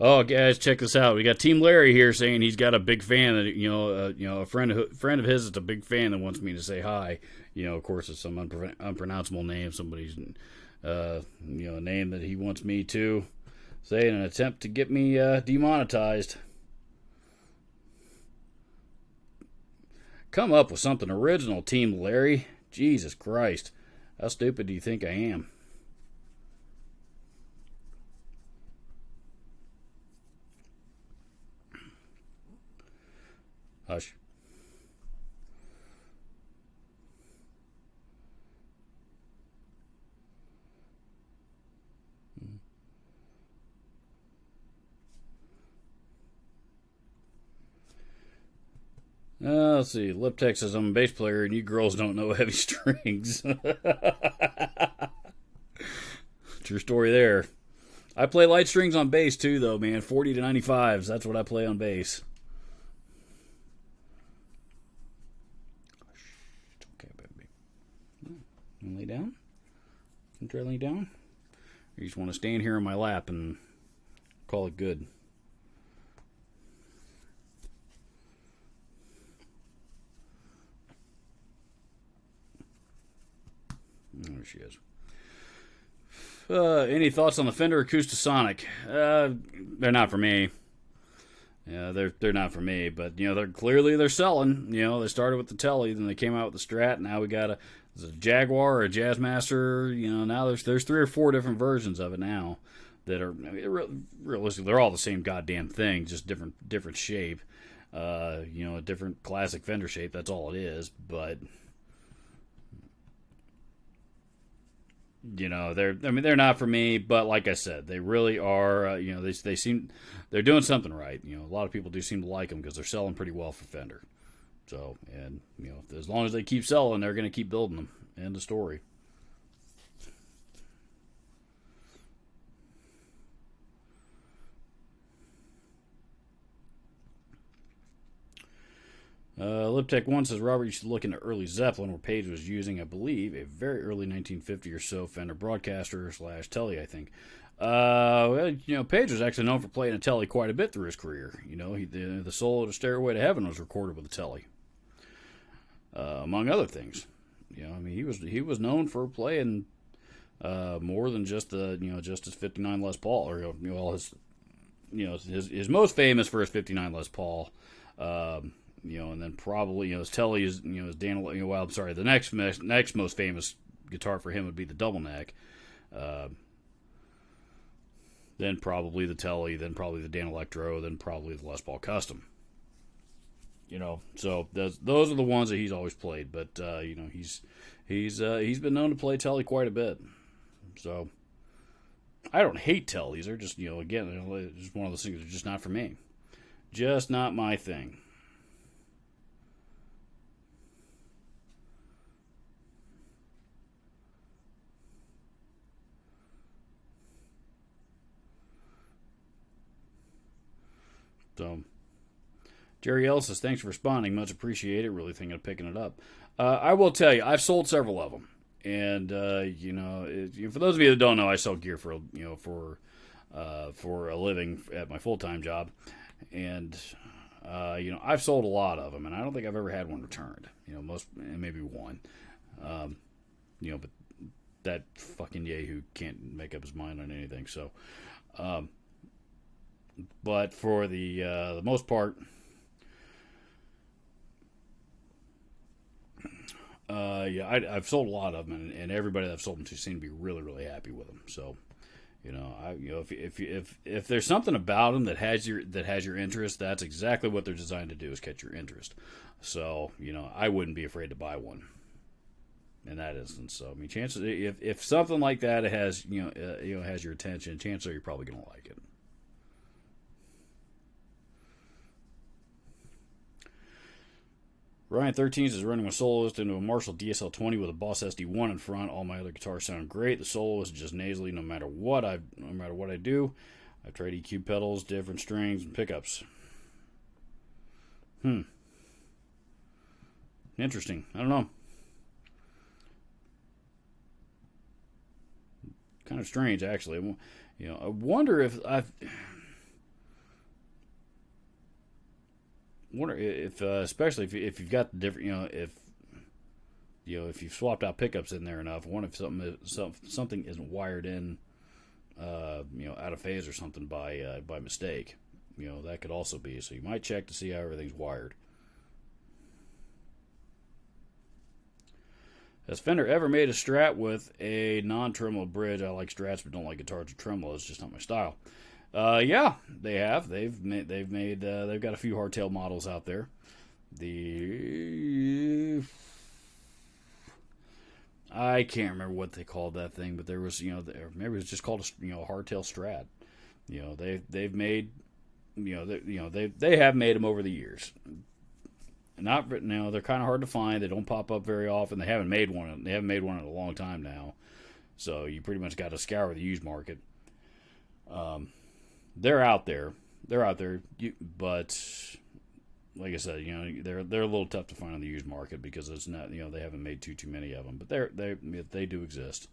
Oh, guys, check this out. We got Team Larry here saying he's got a big fan. A friend of his is a big fan that wants me to say hi. Of course, it's some unpronounceable name. Somebody's, a name that he wants me to say in an attempt to get me demonetized. Come up with something original, Team Larry. Jesus Christ. How stupid do you think I am? Hush. Let's see. Liptech says I'm a bass player and you girls don't know heavy strings. True story there. I play light strings on bass too, though, man. 40 to 95s. That's what I play on bass. Okay, baby. You lay down? You try to lay down? Or you just want to stand here in my lap and call it good? There she is. Any thoughts on the Fender Acoustasonic? They're not for me. Yeah, they're not for me. But they're selling. They started with the Telly, then they came out with the Strat. Now we got a Jaguar or a Jazzmaster. Now there's 3 or 4 different versions of it now that are realistically they're all the same goddamn thing, just different shape. A different classic Fender shape. That's all it is. But they're not for me, but like I said, they really are. They seem they're doing something right. A lot of people do seem to like them because they're selling pretty well for Fender. So, and as long as they keep selling, they're going to keep building them. End of story. Liptech1 says, Robert, you should look into early Zeppelin, where Page was using, I believe, a very early 1950 or so Fender Broadcaster / Tele, I think. Well, Page was actually known for playing a Tele quite a bit through his career. The solo to Stairway to Heaven was recorded with a Tele, among other things. He was known for playing more than just his '59 Les Paul, or his most famous for his '59 Les Paul. And then probably, his Tele is, his Dan, I'm sorry, the next most famous guitar for him would be the Double Neck. Then probably the Tele, then probably the Dan Electro, then probably the Les Paul Custom. So those are the ones that he's always played. But he's been known to play Tele quite a bit. So I don't hate Teles. They're just again, just one of those things. They're just not for me. Just not my thing. So, Jerry Ellis says, thanks for responding. Much appreciated. Really thinking of picking it up. I will tell you, I've sold several of them. And, for those of you that don't know, I sell gear for a living at my full-time job. And, I've sold a lot of them. And I don't think I've ever had one returned. Maybe one. But that fucking Yahoo can't make up his mind on anything. So, but for the most part, I've sold a lot of them, and everybody that I've sold them to seem to be really, really happy with them. So, if there's something about them that has your interest, that's exactly what they're designed to do, is catch your interest. So, I wouldn't be afraid to buy one in that instance. So, chances, if something like that has has your attention, chances are you're probably going to like it. Ryan 13 is running my soloist into a Marshall DSL-20 with a Boss SD1 in front. All my other guitars sound great. The soloist is just nasally no matter what I do. I've tried EQ pedals, different strings, and pickups. Interesting. I don't know. Kind of strange, actually. I wonder if especially if you've got the different, if you've swapped out pickups in there enough. I wonder if something isn't wired in, out of phase or something by mistake. That could also be. So you might check to see how everything's wired. Has Fender ever made a Strat with a non-tremolo bridge? I like Strats, but don't like guitars with tremolo. It's just not my style. Yeah, they have. They've got a few hardtail models out there. I can't remember what they called that thing, but there was, maybe it was just called a hardtail Strat. They've made, they have made them over the years. Not, they're kind of hard to find. They don't pop up very often. They haven't made one. They haven't made one in a long time now. So you pretty much got to scour the used market. They're out there. But like I said, they're a little tough to find on the used market because it's not, they haven't made too many of them. But they do exist.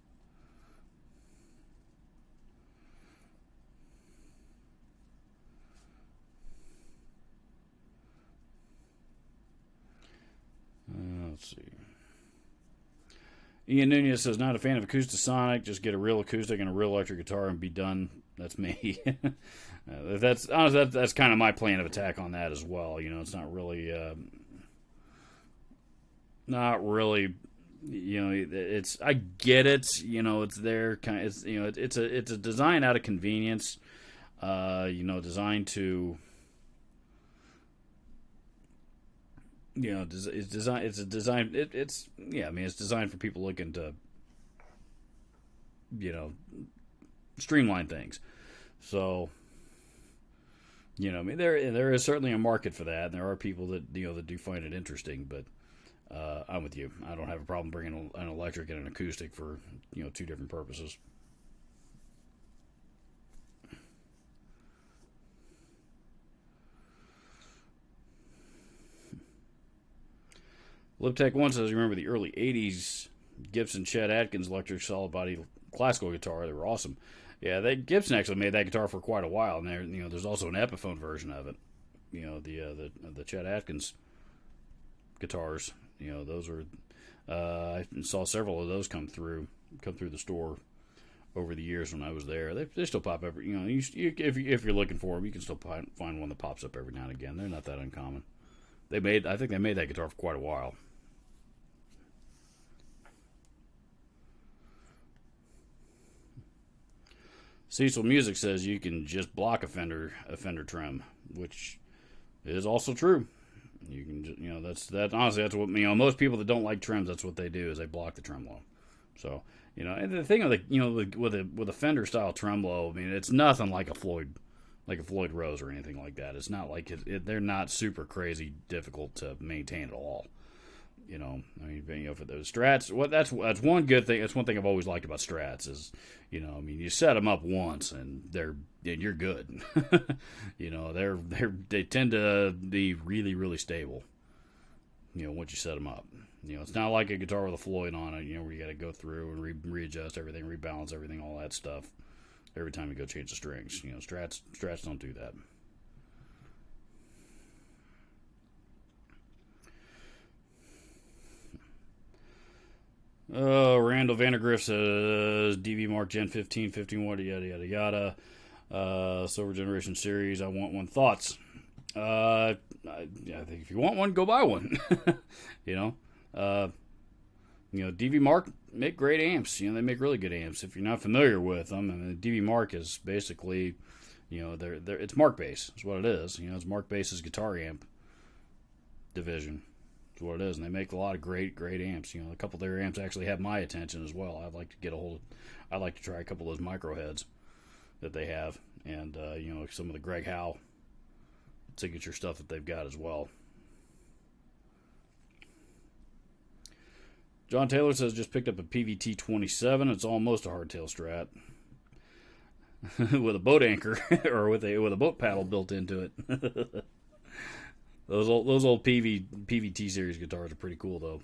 Let's see. Ian Nunez says, not a fan of Acoustasonic. Just get a real acoustic and a real electric guitar and be done. That's me. That's honestly, that's kind of my plan of attack on that as well. It's not really, it's, I get it. It's there. It's a design out of convenience. Designed to. It's designed for people looking to, streamline things. So, there is certainly a market for that, and there are people that, that do find it interesting, but, I'm with you. I don't have a problem bringing an electric and an acoustic for, two different purposes. Liptech1 says, you remember the early 80s Gibson Chet Atkins electric solid body classical guitar? They were awesome. Yeah, Gibson actually made that guitar for quite a while, and there's also an Epiphone version of it. The Chet Atkins guitars. Those are I saw several of those come through the store over the years when I was there. They still pop up. If you're looking for them, you can still find one that pops up every now and again. They're not that uncommon. I think they made that guitar for quite a while. Cecil Music says you can just block a fender trim, which is also true. You can honestly, that's what most people that don't like trims, that's what they do, is they block the tremolo. So and the thing with a Fender style tremolo, I mean, it's nothing like a Floyd Rose or anything like that. It's not like they're not super crazy difficult to maintain at all. For those Strats, that's one good thing. That's one thing I've always liked about Strats is, you set them up once and you're good. They tend to be really, really stable. Once you set them up, it's not like a guitar with a Floyd on it. Where you got to go through and readjust everything, rebalance everything, all that stuff every time you go change the strings. Strats don't do that. Randall Vandergriff says DV Mark Gen 15, 51, yada yada yada. Silver Generation Series. I want one. Thoughts? I think if you want one, go buy one. DV Mark make great amps. They make really good amps. If you're not familiar with them, and DV Mark is basically, it's Mark Bass. Is what it is. It's Mark Bass's guitar amp division. Is what it is, and they make a lot of great amps. A couple of their amps actually have my attention as well. I'd like to try a couple of those micro heads that they have, and some of the Greg Howe signature stuff that they've got as well. John Taylor says just picked up a PVT 27. It's almost a hardtail Strat with a boat anchor or with a boat paddle built into it. Those old PVT series guitars are pretty cool, though.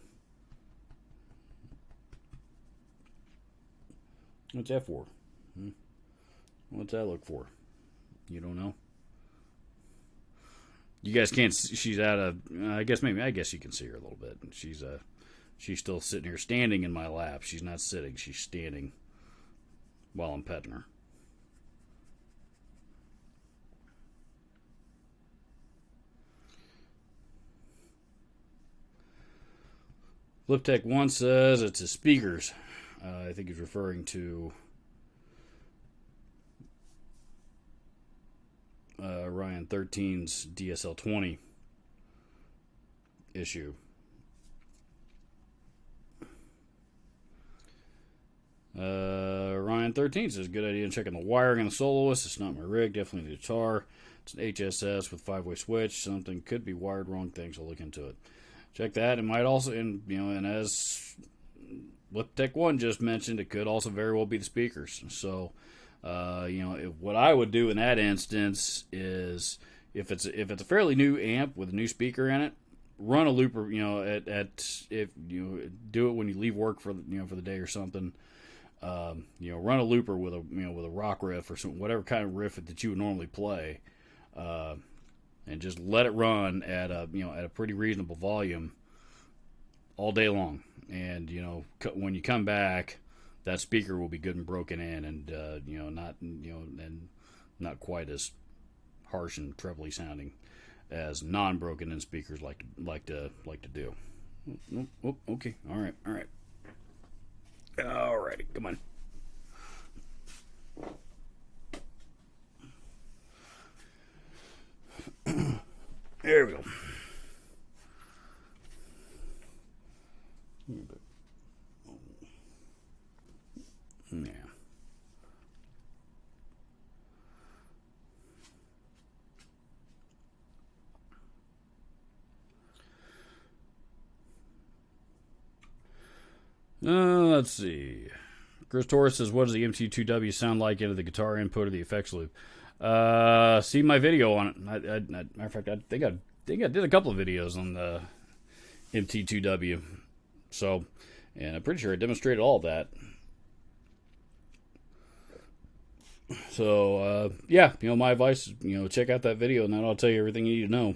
What's that for? What's that look for? You don't know? You guys can't. She's out of. I guess you can see her a little bit. She's still sitting here, standing in my lap. She's not sitting. She's standing while I'm petting her. Liptech1 says it's his speakers. I think he's referring to Ryan 13's DSL-20 issue. Ryan 13 says, good idea in checking the wiring on the Soloist. It's not my rig, definitely the guitar. It's an HSS with 5-way switch. Something could be wired wrong. Things, I'll look into it. Check that. It might also, and as Liptech1 just mentioned, it could also very well be the speakers. So, what I would do in that instance is, if it's a fairly new amp with a new speaker in it, run a looper. If you do it when you leave work for the day or something. Run a looper with a rock riff or whatever kind of riff that you would normally play. And just let it run at a pretty reasonable volume all day long. And when you come back, that speaker will be good and broken in, and not quite as harsh and trebly sounding as non-broken in speakers like to do. Oh, okay, all right, alrighty, come on. There we go. Yeah. Let's see. Chris Torres says, what does the MT2W sound like into the guitar input or the effects loop? See my video on it. Matter of fact, I think I did a couple of videos on MT2W. So, and I'm pretty sure I demonstrated all of that. So, yeah, my advice is, check out that video, and that'll tell you everything you need to know.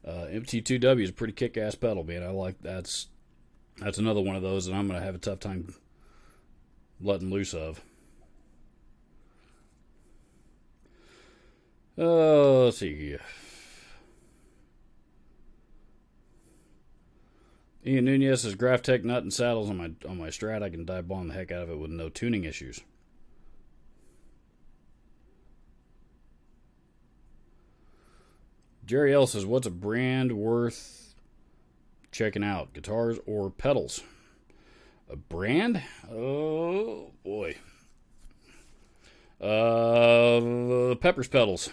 MT2W is a pretty kick-ass pedal, man. I like that's another one of those that I'm going to have a tough time letting loose of. Let's see. Ian Nunez says Graphtec nut and saddles on my Strat. I can dive bomb the heck out of it with no tuning issues. Jerry L says, what's a brand worth checking out? Guitars or pedals? A brand? Oh boy. Peppers pedals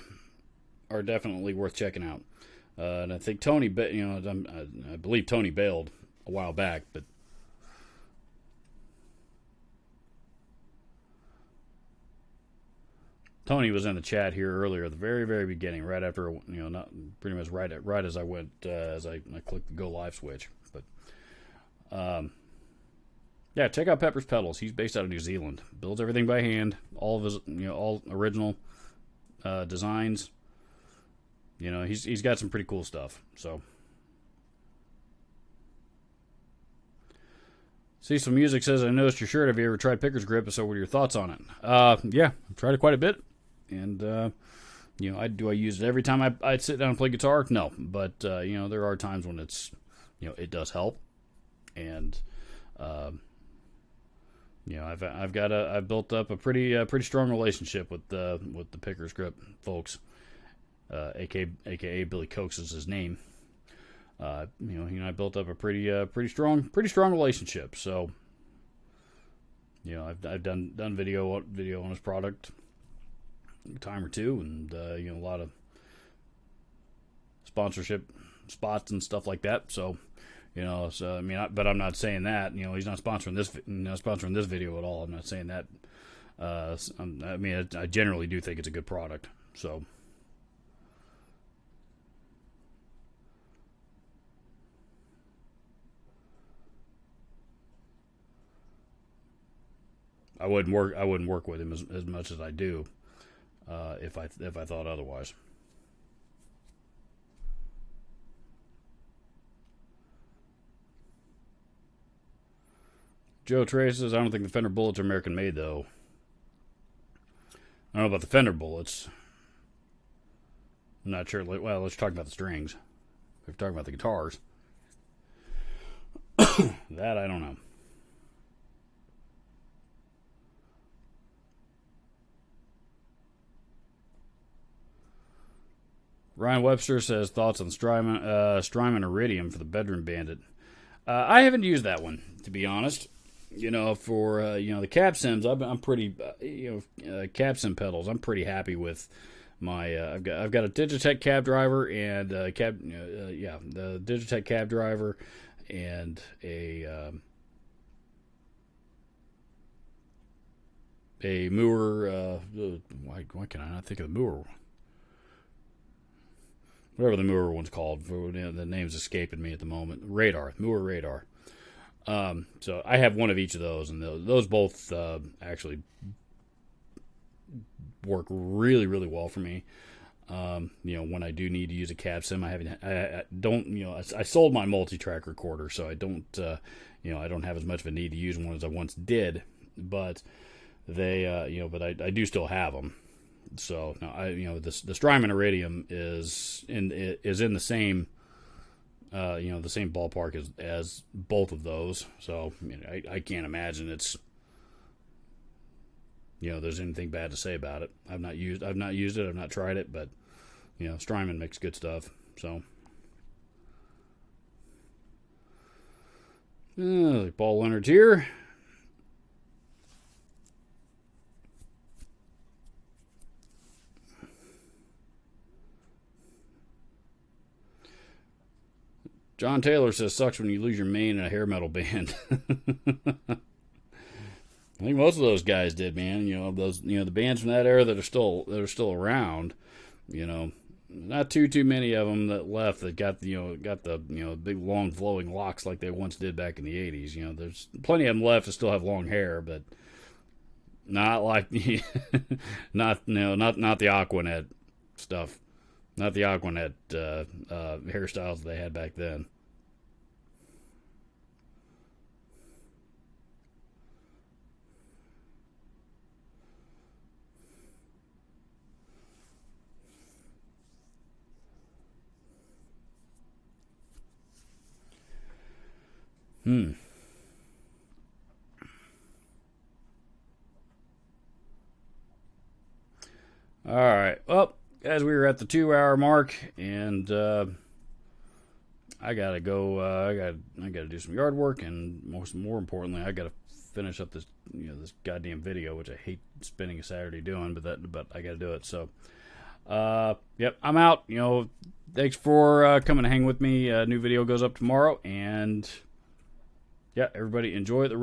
are definitely worth checking out. And I think Tony, I believe Tony bailed a while back, but Tony was in the chat here earlier at the very, very beginning, right after, not pretty much right as I went, as I clicked the go live switch. But, yeah, check out Peppers Pedals. He's based out of New Zealand. Builds everything by hand. All of his, all original designs. He's got some pretty cool stuff. So, Cecil Music says, I noticed your shirt. Have you ever tried Picker's Grip? So, what are your thoughts on it? Yeah, I've tried it quite a bit. And, do I use it every time I sit down and play guitar? No. But, there are times when it's, it does help. And, I've built up a pretty strong relationship with the Picker's Grip folks. AKA Billy Coax is his name. I built up a pretty strong relationship. So, I've done video on his product a time or two, and a lot of sponsorship spots and stuff like that. So, but I'm not saying that. He's not sponsoring this video at all. I'm not saying that. I generally do think it's a good product. So. I wouldn't work with him as much as I do if I thought otherwise. Joe Trey says, I don't think the Fender Bullets are American made, though. I don't know about the Fender Bullets. I'm not sure. Well, let's talk about the strings. If we're talking about the guitars. That I don't know. Ryan Webster says, thoughts on Strymon Iridium for the Bedroom Bandit. I haven't used that one, to be honest. For the cab sims, I'm pretty cab sim pedals. I'm pretty happy with my. I've got a Digitech cab driver and the Digitech cab driver and a Mooer. Why can I not think of the Mooer? Whatever the Mooer one's called. The name's escaping me at the moment. Mooer Radar. So I have one of each of those, and those both actually work really, really well for me. When I do need to use a cab sim, I sold my multi-track recorder, so I don't have as much of a need to use one as I once did, but I do still have them. So no, the Strymon Iridium is in the same the same ballpark as both of those. So I can't imagine it's there's anything bad to say about it. I've not used it, I've not tried it, but Strymon makes good stuff. So Paul Leonard's here. John Taylor says, sucks when you lose your main in a hair metal band. I think most of those guys did, man. The bands from that era that are still around, not too many of them that left that got the big long flowing locks like they once did back in the 80s. There's plenty of them left that still have long hair, but not like not the Aquanet stuff, not the Aquanet hairstyles they had back then. All right. Well, guys, we were at the 2 hour mark, and I gotta go. I gotta do some yard work, and more importantly, I gotta finish up this this goddamn video, which I hate spending a Saturday doing, but I gotta do it. So, yep, I'm out. Thanks for coming to hang with me. New video goes up tomorrow, and yeah, everybody enjoy the